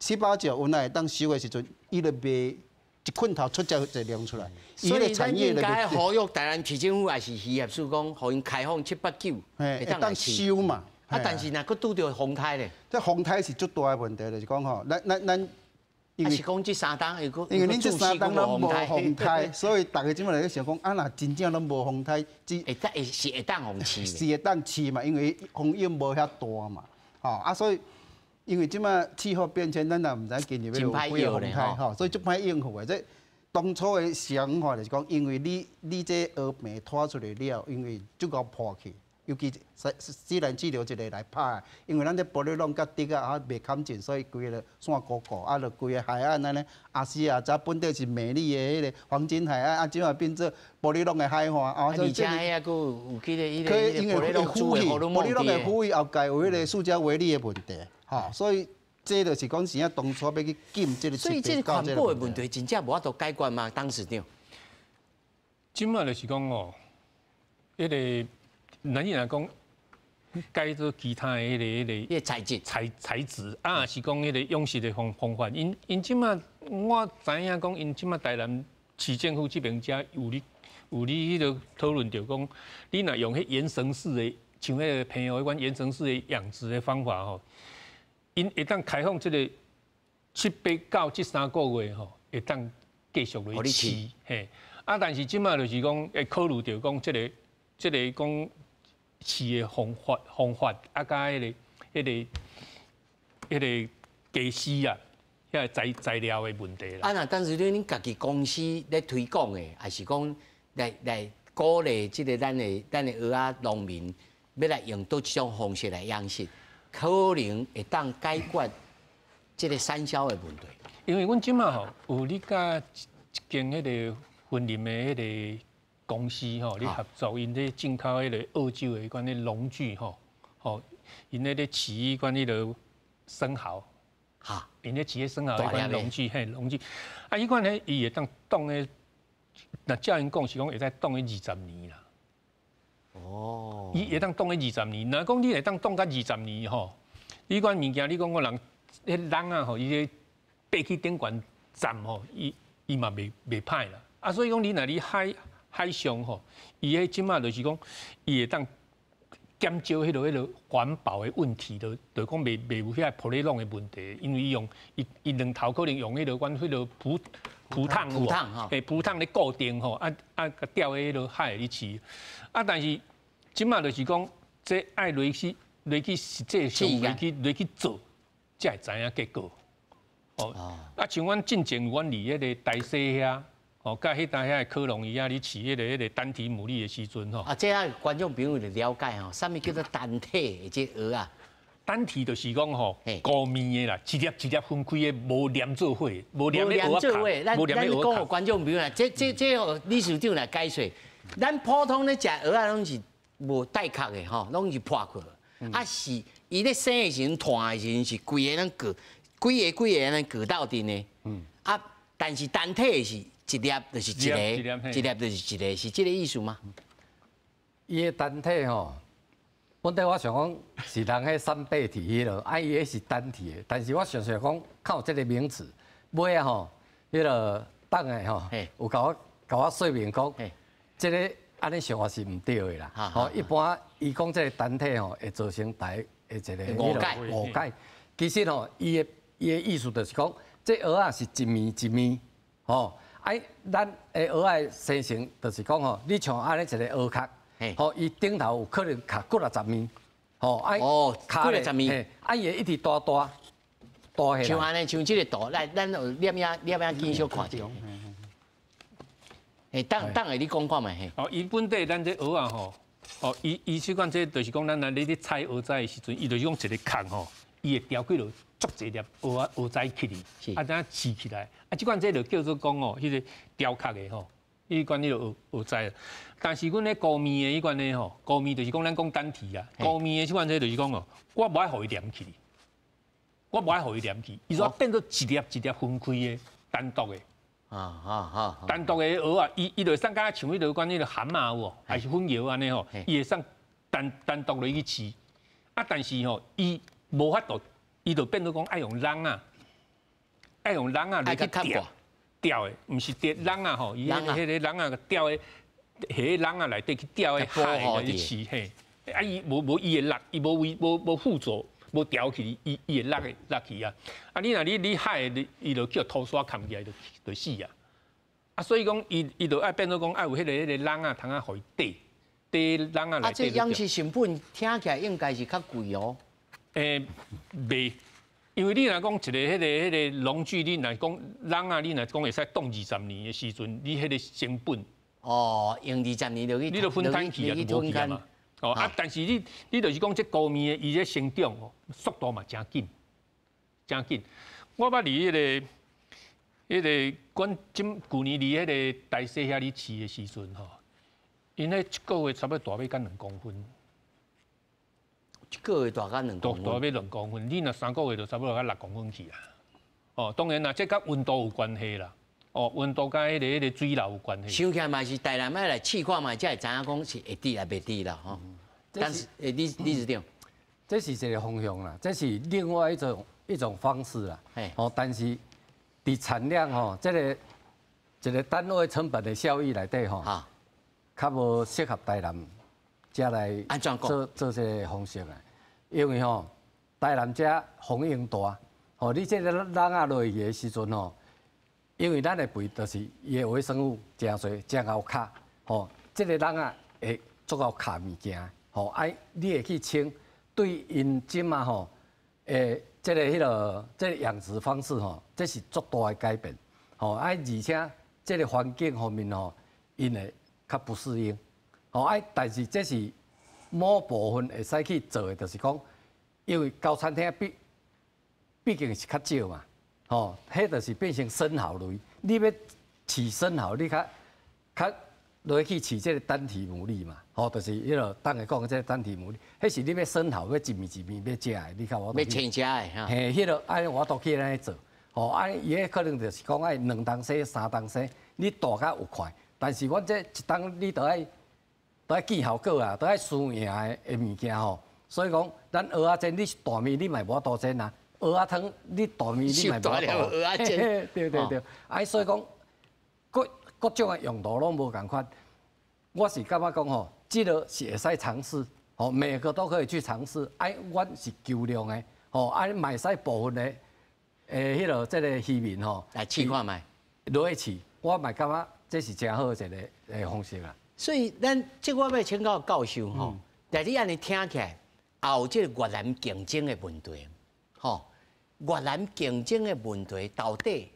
Speaker 11: 18石原来会当收的时阵，伊就卖一捆头出这个量出来。
Speaker 1: 所以咱应该呼吁台南市政府也是渔业署讲，互因开放7、8、9，会当
Speaker 11: 收嘛。
Speaker 1: 但是若佫拄着风台咧，
Speaker 11: 这风台是最大的问题，就是讲吼，咱。
Speaker 1: 因为讲这3档，因
Speaker 11: 为恁这3档拢无风台，所以大家即摆来咧想讲，若真正拢无风台，
Speaker 1: 是会当风饲，
Speaker 11: 是会当饲嘛，因为风影无遐大嘛，吼所以因为即摆气候变迁，咱也毋知今日要有几个风台，所以足歹应付的。这当初的想法就是讲，因为你这峨眉拖出来了，因为足够破去。尤其自然治疗一个来拍，因为咱这玻璃拢甲底啊未砍紧，所以规个山高高，就规个海岸安尼。早本地是美丽的迄个黄金海岸，即马变做玻璃拢的海岸。
Speaker 1: 而且遐个有记得伊个
Speaker 11: 玻璃拢腐蚀，玻璃拢会腐蚀后盖有迄个塑胶微粒的问题，所以这就是讲是当初要去禁这个。
Speaker 1: 所以这个环保的问题真正无法度解决吗？当时长。
Speaker 10: 即马就是讲迄个。咱若讲改做其他的迄个材质啊，是讲迄个用时的方法。因即马我知影讲，因即马台南市政府这边遮有你迄个讨论着讲，你若用迄延绳式的，像迄个朋友迄款延绳式的养殖的方法吼，因会当开放这个7、8、9这3个月吼，会当继续来饲嘿。但是即马就是讲会考虑着讲这个讲。饲的方法，甲迄个技师啊，遐个材料的问题啦。
Speaker 1: 那但是恁家己公司咧推广的，还是讲来鼓励即个咱的蚵仔农民，要来用倒一种方式来养殖，可能会当解决即个产销的问题。
Speaker 10: 因为阮即马有你甲一间迄个婚林的迄个。公司咧合作，因咧进口迄个澳洲的迄款咧农具因咧饲迄款迄个生蚝，因咧饲迄生蚝迄款农具，农具，迄款咧伊会当冻咧，那照因讲是讲会使冻咧20年啦。伊会当冻咧20年，若讲你会当冻到20年你款物件你讲我人迄人伊咧爬去顶悬站伊嘛袂歹啦。所以讲你若你海上伊迄即马就是讲，伊会当减少迄个环保的问题，就讲袂有遐玻璃拢的问题，因为伊两头可能用迄个阮迄个浮桶浮桶咧固定吊喺迄个海里饲。但是即马就是讲，这爱落去实际上落去做，才会知影结果。像阮进前阮离迄个台西遐。甲迄搭遐科隆伊啊，你饲迄个单体牡蛎的时阵
Speaker 1: 这观众朋友就了解啥物叫做单体的这蚵啊？
Speaker 10: 单体就是讲高面的啦，一粒一粒分开的，无连做伙，无连做伙。
Speaker 1: 咱讲观众朋友啦，这理事长来解说。咱普通咧食蚵仔拢是无带壳的拢是破壳。是伊咧生的时阵、团的时阵是规个咱割，规个咱割到顶的。但是单体是。一粒就是一个，一粒就是一个，是这个意思吗？
Speaker 2: 伊个单体本来我想讲是人迄三倍体迄落，伊迄是单体的，但是我想讲靠这个名词，尾迄个党的有甲我说明讲，这个安尼想法是唔对的啦。一般伊讲这个单体会造成大的一个误解。其实伊的意思就是讲，这蚵仔是一面一面咱的蚵仔生成就是讲你像安尼一个蚵壳，伊顶头有可能卡几60面，
Speaker 1: 卡几60面，
Speaker 2: 伊会一直大起来。
Speaker 1: 像安尼，像这个大，来，咱有摄影机小看者。等下你讲看嘛
Speaker 10: 伊本地咱这蚵仔伊即款这就是讲，咱来你采蚵仔的时阵，伊就是用一个壳伊会叼几落足侪粒蚵仔起哩，等下饲起来。即款这就叫做讲迄个雕刻的迄款迄个蚵仔。但是阮咧高面的迄款咧高面就是讲咱讲单体啦。高面的即款这就是讲我无爱互伊连起，伊说变做一粒一粒分开的单独的。单独的蚵仔，伊就上甲像迄个款迄个蛤蟆有还是粉蚵安尼伊会上单独落去饲。但是伊无法度，伊就变做讲爱用人啊，爱用人啊来去钓的，唔是钓人啊吼，伊迄个人啊钓的，迄人啊内底去钓的海来去饲嘿，啊伊无伊的力，伊无辅助。无调起伊会落去啊！啊，你若你海的，伊就叫土沙砍起来就死啊！啊，所以讲伊就爱变做讲爱有迄个人啊，通啊互伊缀人啊来。啊，
Speaker 1: 这养殖成本听起来应该是较贵哦。
Speaker 10: 袂，因为你若讲一个迄个农具，你若讲人啊，你若讲会使冻20年的时阵，你迄个成本
Speaker 1: 用20年就去，
Speaker 10: 你就分摊去啊，无去啊嘛。但是你就是讲这高面的伊这生长速度嘛真紧，真紧。我捌伫迄个阮去年伫迄个大西遐里饲的时阵吼，因迄一个月差不多大尾干2公分。
Speaker 1: 一个月大干2公分。大
Speaker 10: 尾2公分，你若3个月就差不多到6公分去啊。当然啦，这甲温度有关系啦。温度甲迄个水流有关系。
Speaker 1: 想起来嘛是台南要来试看嘛，才会知影讲是会滴还袂滴啦吼。但是理事长，
Speaker 2: 这是一个方向啦，这是另外一种方式啦。但是伫产量吼，这个一个单位成本的效益内底吼，较无适合台南遮来做这个方式啊。因为吼，台南遮风用大，你这个人啊落去的时阵吼。因为咱的肥就是伊的微生物真侪真够卡，这个人啊会足够卡物件，你会去清，对因今嘛这个养殖方式这是足大的改变，而且这个环境方面因会较不适应，但是这是某部分会使去做的，就是讲，因为高餐厅毕竟是较少嘛。迄就是变成生蚝类。你要饲生蚝，你较落去饲这个单体牡蛎嘛，就是迄个当下讲的这个单体牡蛎，迄是你要生蚝要一面要食的，你看我。
Speaker 1: 要清食的哈。
Speaker 2: 嘿，迄个按我都去安尼做，伊迄可能就是讲爱2当生、3当生，你大较有快，但是阮这一当你都爱见效果啊，都爱输赢的物件所以讲，咱蚵仔煎你是大面，你嘛无多煎啊。蚵仔汤，你大面你嘛无大。
Speaker 1: 蚵仔煎。
Speaker 2: 对。所以讲，各种的用途拢无共款。我是感觉讲这个是会使尝试，每个都可以去尝试。阮是求量的，买使部分的，迄个这个渔民
Speaker 1: 来试看卖，
Speaker 2: 落去试，我嘛感觉这是真好的一个方式啦。
Speaker 1: 所以咱即我要请教教授但你安尼听起来，也有这个越南竞争的问题。越南竞争的问题到底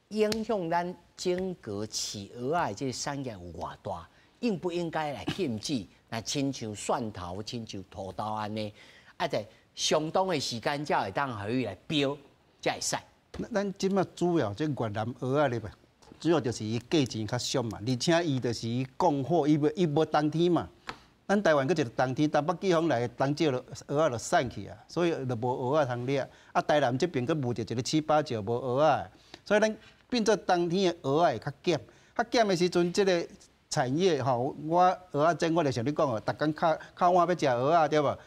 Speaker 1: 影响咱整个饲蚵仔的这个产业有偌大？应不应该来禁止？那亲像蒜头、亲像土豆安尼，在相当的时间才会当互伊来标，才会使。
Speaker 11: 咱即马主要这越南蚵仔咧，主要就是伊价钱较俗嘛，而且伊就是伊供货，伊无冬天嘛。咱台湾搁一个冬天，东北季风来，冬少了蚵仔就散去啊，所以就无蚵仔通掠。台南这边搁务着一个7、8兆无蚵仔，所以咱变做冬天的蚵仔会较减。较减的时阵，这个产业我蚵仔煎我就像你讲逐工靠碗要食蚵仔对无？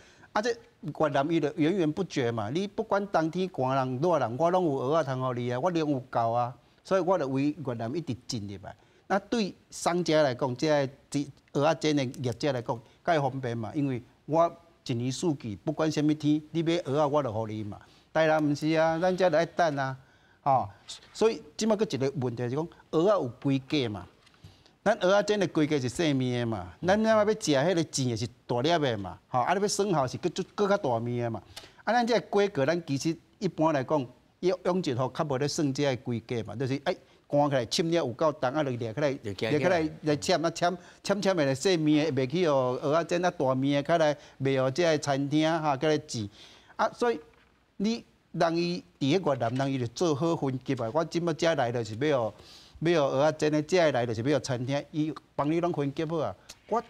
Speaker 11: 这越南伊就源源不绝嘛。你不管冬天寒人热人，我拢有蚵仔通互你啊，我量有够啊，所以我就为越南一直进入来。那对商家来讲，蚵仔煎的业者来讲，介方便嘛，因为我一年四季，不管什么天，你买蚵仔我就互你嘛。台南毋是啊，咱遮就爱等啊，所以即摆佫一个问题是讲，蚵仔有规格嘛？咱蚵仔煎的规格是细面的嘛，咱要食迄个钱是大粒的嘛，你要生蚝是佫较大面的嘛。咱这规格，咱其实一般来讲，养殖较无咧算这个规格嘛，就是干起来浸了有够重，就掠起来来签的来细面的，袂去蚵仔煎大面的，起来卖互这个餐厅起来治。所以你人伊伫迄越南人伊就做好分级啊。我即摆遮来就是要蚵仔煎的，遮来就是要餐厅，伊帮你拢分级好啊。我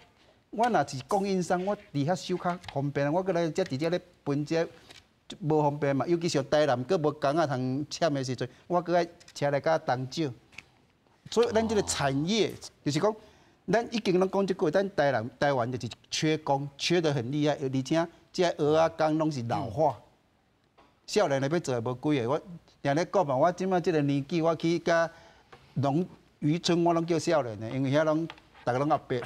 Speaker 11: 若是供应商，我伫遐收较方便，我过来遮伫遮咧分这。无方便嘛，尤其是台南，佫无工通签的时阵，我佫爱车来甲东少。所以咱这个产业就是讲，咱已经拢讲即句，咱台湾就是缺工，缺得很厉害，而且这蚵仔工拢是老化，少年的要做的无几个。我常咧讲嘛，我即摆即个年纪，我去甲农渔村，我拢叫少年的，因为遐拢大家拢阿伯。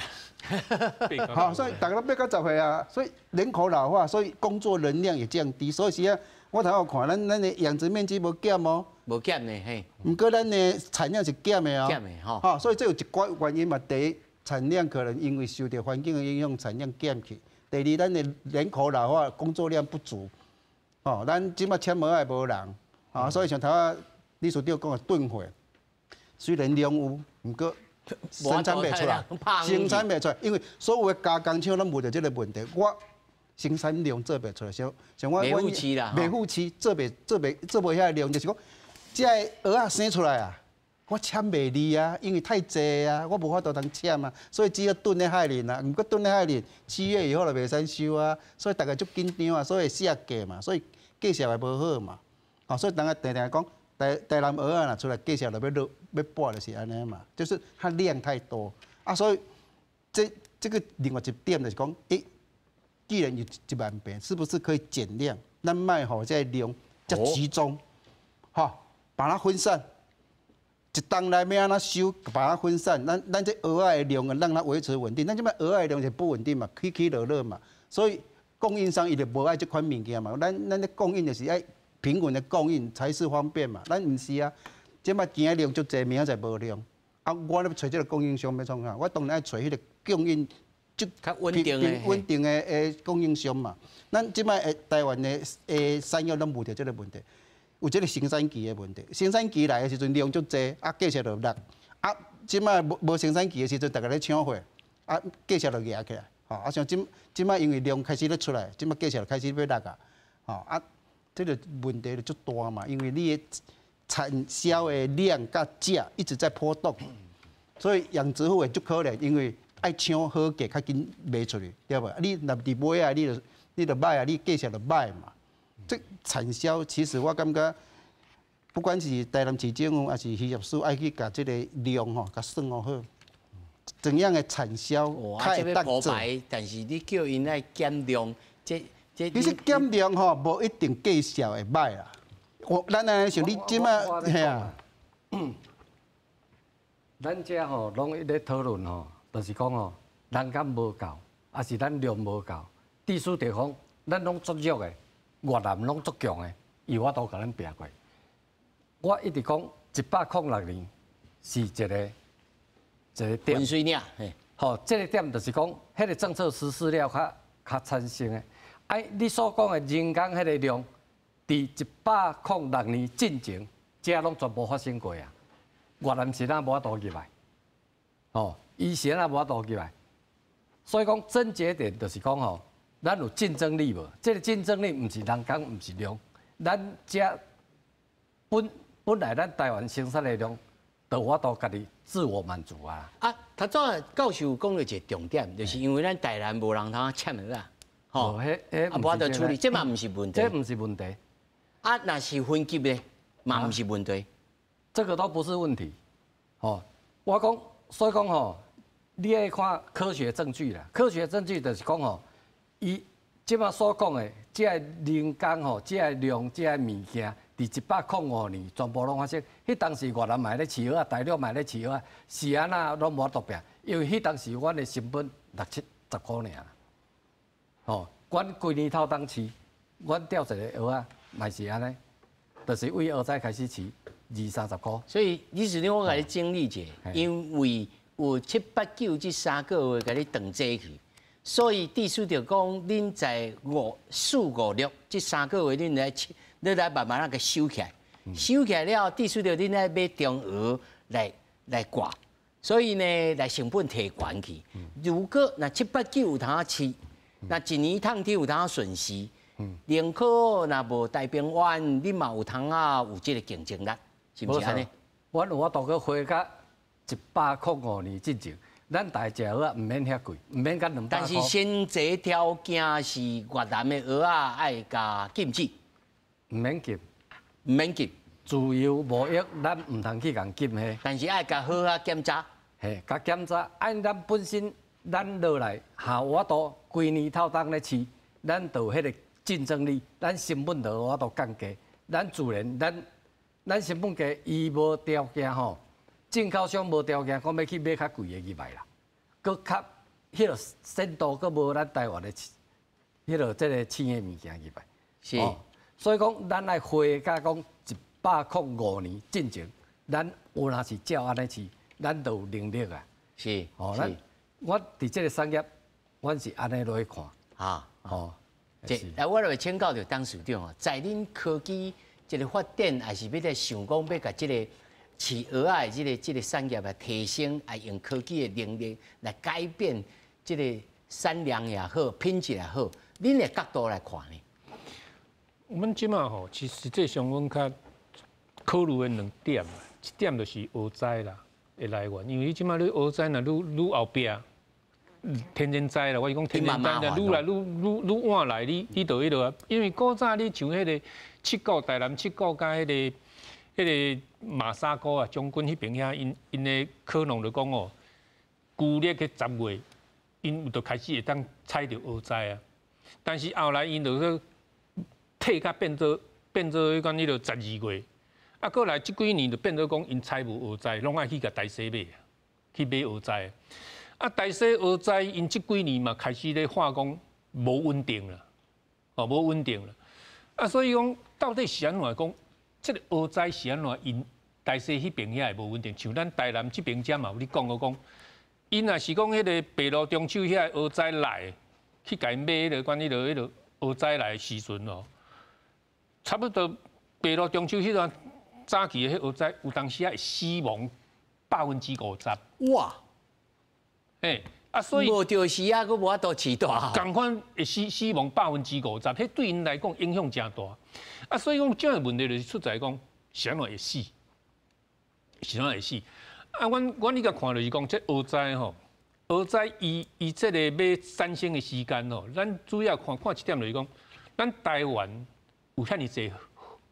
Speaker 11: 好，所以大家都八到10岁啊，所以人口老化，所以工作能量也降低，所以是啊，我头有看咱的养殖面积无减哦，
Speaker 1: 无减呢嘿，
Speaker 11: 毋过咱的产量是减的哦，
Speaker 1: 减的吼，
Speaker 11: 好，所以这有一寡原因嘛，第一，产量可能因为受到环境的影响，产量减去；第二，咱的人口老化，工作量不足，哦，咱即摆签无爱无人，啊，所以像头仔李处长讲的吨货，虽然量有，毋过。生产袂出来，生产袂出来，因为所有的加工厂拢遇到这个问题，我生产量做袂出来，像我
Speaker 1: 袂付期啦，
Speaker 11: 袂付期做袂遐个量，就是讲，这蚵仔生出来啊，我签袂离啊，因为太济啊，我无法度通签啊，所以只要囤咧海里啊，毋过囤咧海里，7月以后就袂使收啊，所以大家足紧张啊，所以下价嘛，所以价钱也无好嘛，啊，所以大家定定讲。台南蚵仔若出来，价钱就要拔，就是安尼嘛，就是它量太多啊，所以这个另外一点就是讲，既然有1万平，是不是可以减量？咱卖好这量较集中，哈，把它分散，一档内面安怎收，把它分散，咱这蚵仔的量啊，让它维持稳定。咱这摆蚵仔的量是不稳定嘛，起落落嘛，所以供应商伊就无爱这款物件嘛，咱的供应就是爱。平稳的供应才是方便嘛，咱唔是啊，即摆今日量足济，明仔载无量。啊，我咧找这个供应商要创啥？我当然爱找迄个供应足
Speaker 1: 较稳定
Speaker 11: 的供应商嘛。咱即摆台湾的产业拢遇到这个问题，有这个生产期的问题。生产期来的时阵量足济，啊价钱就落。啊，即摆无生产期的时阵，大家咧抢货，啊价钱就压起来。吼，啊像即摆因为量开始咧出来，即摆价钱就开始要落啊。吼啊。这个问题就足大嘛，因为你的产销的量甲价一直在波动，所以养殖户也足可怜，因为爱抢好价较紧卖出去，对不？你若伫买啊，你就卖啊，你价钱就卖嘛。这产销其实我感觉，不管是台南市政府还是渔业署，爱去甲这个量吼，甲算好，怎样的产销
Speaker 1: 太当做。但是你叫因来减量，
Speaker 11: 其实减量吼，无一定价钱会歹啦。咱安尼像你即摆，嘿啊，
Speaker 2: 咱遮吼拢一咧讨论吼，就是讲吼，人工无够，还是咱量无够。地处地方，咱拢足弱的，越南拢足强的，伊我都甲咱拼过。我一直讲106年是一个点。
Speaker 1: 分水岭，
Speaker 2: 吼，这个点就是讲，迄个政策实施了较产生的。你所讲的人工迄个量，伫106年进前，这拢全部发生过啊。越南是咱无法度入来，哦，以前也无法度入来。所以讲症结点就是讲吼，咱有竞争力无？这个竞争力毋是人工，毋是量，咱遮本来咱台湾生产的量，就我都家己自我满足啊。
Speaker 1: 头早教授讲了一个重点，就是因为咱台南无人通签的啦。
Speaker 2: 哦，
Speaker 1: 无法度处理，这嘛毋是问题。
Speaker 2: 这毋是问题。
Speaker 1: 若是分级的，嘛毋是问题。
Speaker 2: 这个都不是问题。哦，我讲，所以讲吼，你要看科学证据啦。科学证据就是讲吼，伊即马所讲的，这人工吼，这量，这物件，伫105年全部拢发生。迄当时越南买咧饲蚵仔，大陆买咧饲蚵仔，是安那拢无法度拼，因为迄当时阮的成本60-70块尔。哦，阮规年头当饲，阮钓一个蚵仔，嘛是安尼，就是为蚵仔开始饲，20-30块。
Speaker 1: 所以李市长，我甲你整理者，因为有7、8、9这3个月甲你断济去，所以地处就讲，恁在5、4、5、6这3个月，恁来慢慢那个收起来，收起来了，地处就恁来买中蚵来挂，所以呢，来成本提悬去。如果那7、8、9有通饲。那一年趟天有通损失，人口若无大平原，你嘛有通有这个竞争力，是不是安尼？
Speaker 2: 阮有法度去花甲105年进前，咱大只蚵仔唔免遐贵，唔免甲200块。
Speaker 1: 但是先决条件是越南的蚵仔爱加禁止，
Speaker 2: 唔免禁，
Speaker 1: 唔免禁，
Speaker 2: 自由贸易咱唔通去共禁迄。
Speaker 1: 但是爱加好啊检查，
Speaker 2: 嘿，甲检查，按咱本身。咱落来下我都规年头当咧饲，咱就迄个竞争力，咱成本就我都降低，咱自然咱成本低，伊无条件吼，进口商无条件，讲要去买较贵的去卖啦，佮较迄个鲜度佮无咱台湾的迄个即个青的物件去卖。
Speaker 1: 是，
Speaker 2: 所以讲咱来回甲讲105年进前，咱有若是照安尼饲，咱就有能力啊。
Speaker 1: 是，
Speaker 2: 我伫这个产业，阮是安尼落去看。
Speaker 1: 啊，来，我来请教着董事长哦，在恁科技这个发展，还是要来想讲要甲这个饲鹅仔的这个产业来提升，啊，用科技的能力来改变这个产量也好，品质也好，恁的角度来看呢？
Speaker 10: 阮即马吼，其实这上阮较考虑的2点啊，一点就是蚵仔啦的来源，因为你即马你蚵仔若愈后壁，天然灾啦，我是讲天然灾啦，愈来愈晚来，你就迄落，因为古早你像迄个七股台南七股甲迄个马沙股啊，将军迄边遐，因的可能就讲哦，旧历去10月，因就开始会当采着蚵仔啊，但是后来因就去退甲变做迄款迄落12月，啊，过来即几年就变做讲因采无蚵仔，拢爱去甲大西买，去买蚵仔。啊，大西蚵仔因即几年嘛开始咧化工无稳定啦，哦，无稳定啦。啊，所以讲到底是安怎讲？即个蚵仔是安怎因大西迄边遐会无稳定？像咱台南即边遮嘛有咧讲讲，因若是讲迄个北路中秋遐蚵仔来，去甲因买迄个关迄落蚵仔来的时阵哦。差不多北路中秋迄段早期的迄蚵仔，有当时会死亡50%。
Speaker 1: 哇！
Speaker 10: 所以
Speaker 1: 无着时啊，佫无法度饲大。
Speaker 10: 共款会死亡50%，迄对因来讲影响真大。啊，所以讲这样的问题就是出在讲，是安怎会死？是安怎会死？啊，阮你甲看就是讲，这蚵仔吼，蚵仔伊这个要产生的时间吼，咱主要看一点就是讲，咱台湾。有遐尼济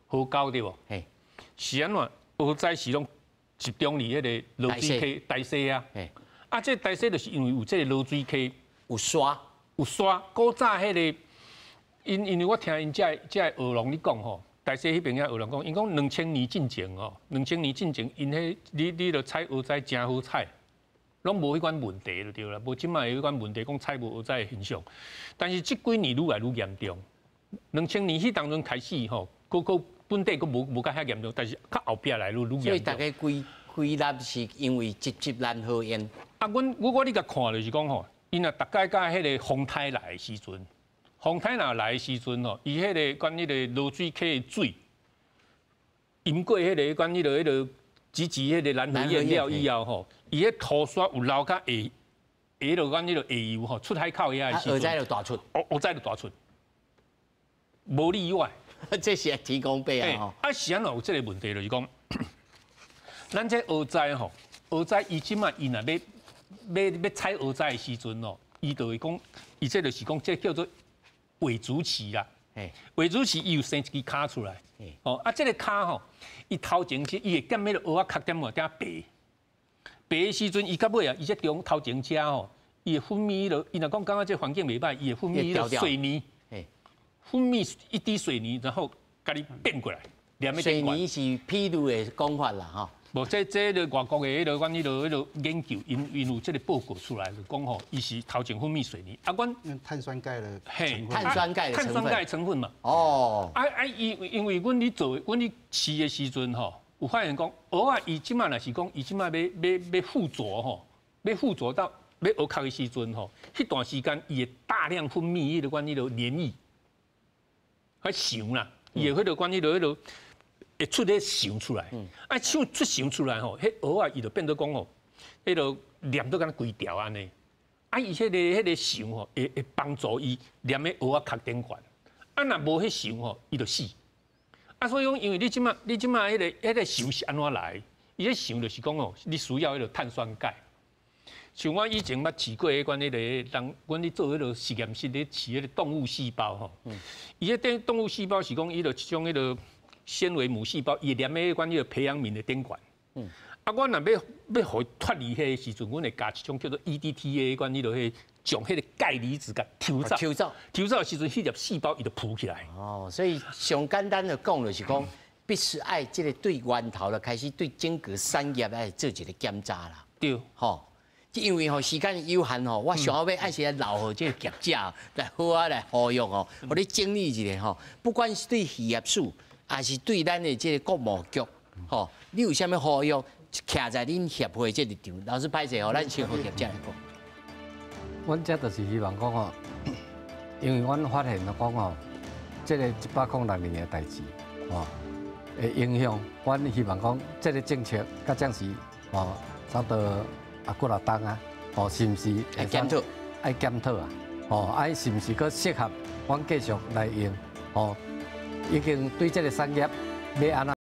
Speaker 10: 河沟对无？是安怎？蚵仔是拢集中伫迄个落水溪、大溪啊。啊，这大溪就是因为有这个落水溪，
Speaker 1: 有沙。
Speaker 10: 古早迄个，因为我听因这蚵农咧讲吼，大溪迄边遐蚵农讲，因讲2000年进前哦，2000年进前，因迄你著采蚵仔真好采，拢无迄款问题就对啦，无即摆迄款问题讲采无蚵仔的现象，但是即几年愈来愈严重。2000年迄当中开始吼，本地佫无甲遐严重，但是较后壁来愈严重。
Speaker 1: 所以大家归纳是因为集难合烟。
Speaker 10: 啊，我你甲看就是讲吼，因若大概甲迄个风台来的时阵，风台若来的时阵吼，伊迄个关迄个落水溪的水，淹过迄个关迄个迄个蓝河堰了以后吼，伊迄土沙有流较下落关迄个下游吼，出海口遐的时阵，
Speaker 1: 蚵仔就大出，
Speaker 10: 蚵仔就大出。无例外，
Speaker 1: 这是提供备啊！吼，
Speaker 10: 是安怎有这个问题就是讲，咱这蚵仔吼，蚵仔伊即马伊若要采蚵仔的时阵哦，伊就会讲，伊这就是讲，这叫做尾足期啦。尾足期伊有生一支骹出来，哦，啊，这个骹吼，伊头前伊会踮迄个蚵仔壳点点白，白的时阵伊到尾啊，伊这中头前遮吼，伊会分泌了，伊若讲感觉这环境袂歹，伊会分泌了水泥。分泌一滴水泥，然后甲你变过来，
Speaker 1: 水泥是披露的讲法啦，哈。
Speaker 10: 无，这个外国的迄个关迄个研究，因有这个报告出来，就讲吼，伊是头前分泌水泥，啊，阮
Speaker 11: 碳酸钙的
Speaker 1: 碳酸钙
Speaker 10: 成分嘛。
Speaker 1: 哦。
Speaker 10: 因为阮咧饲的时阵吼，有发现讲，蚵仔伊即马若是讲，伊即马要附着吼，要附着到要蚵壳的时阵吼，迄段时间伊会大量分泌迄个关迄个黏液。还想啦，伊会迄个关迄个会出迄想出来，啊，出想出来吼，迄蚵仔伊就变做讲吼，迄个黏到敢规条安尼，啊，伊迄个想吼会帮助伊黏喺蚵仔壳顶管，啊，若无迄想吼，伊就死。啊，所以讲，因为你即马迄个想是安怎来？伊迄想就是讲哦，你需要迄个碳酸钙。像我以前捌饲过迄款迄个人，阮咧做迄个实验室咧饲迄个动物细胞吼。伊迄动物细胞是讲伊就一种迄个纤维母细胞，伊会黏喺迄款迄个培养皿的顶管。啊，我若要互伊脱离迄个时阵，阮会加一种叫做 EDTA 迄款迄个将迄个钙离子甲抽走，抽走的时阵，迄粒细胞伊就浮起来。
Speaker 1: 哦，所以上简单的讲就是讲，必须爱这个对源头了开始对整个产业来做一个检查啦。
Speaker 10: 对，
Speaker 1: 吼。因为吼时间有限吼，我想要爱是来留互这个业者来好啊来呼吁吼，互你整理一下吼。不管是对渔业署，还是对咱的这个国贸局，吼，你有啥物呼吁，徛在恁协会这立场，老师歹势吼，咱先和业者来讲。
Speaker 2: 阮这就是希望讲吼，因为阮发现了讲吼，这个106年的代志，吼，会影响。阮希望讲，这个政策甲暂时，吼，差不多。几落冬啊，哦，是毋是
Speaker 1: 爱检讨？
Speaker 2: 爱检讨啊，哦，爱是毋是佮适合阮继续来用？哦，已经对这个产业要安怎？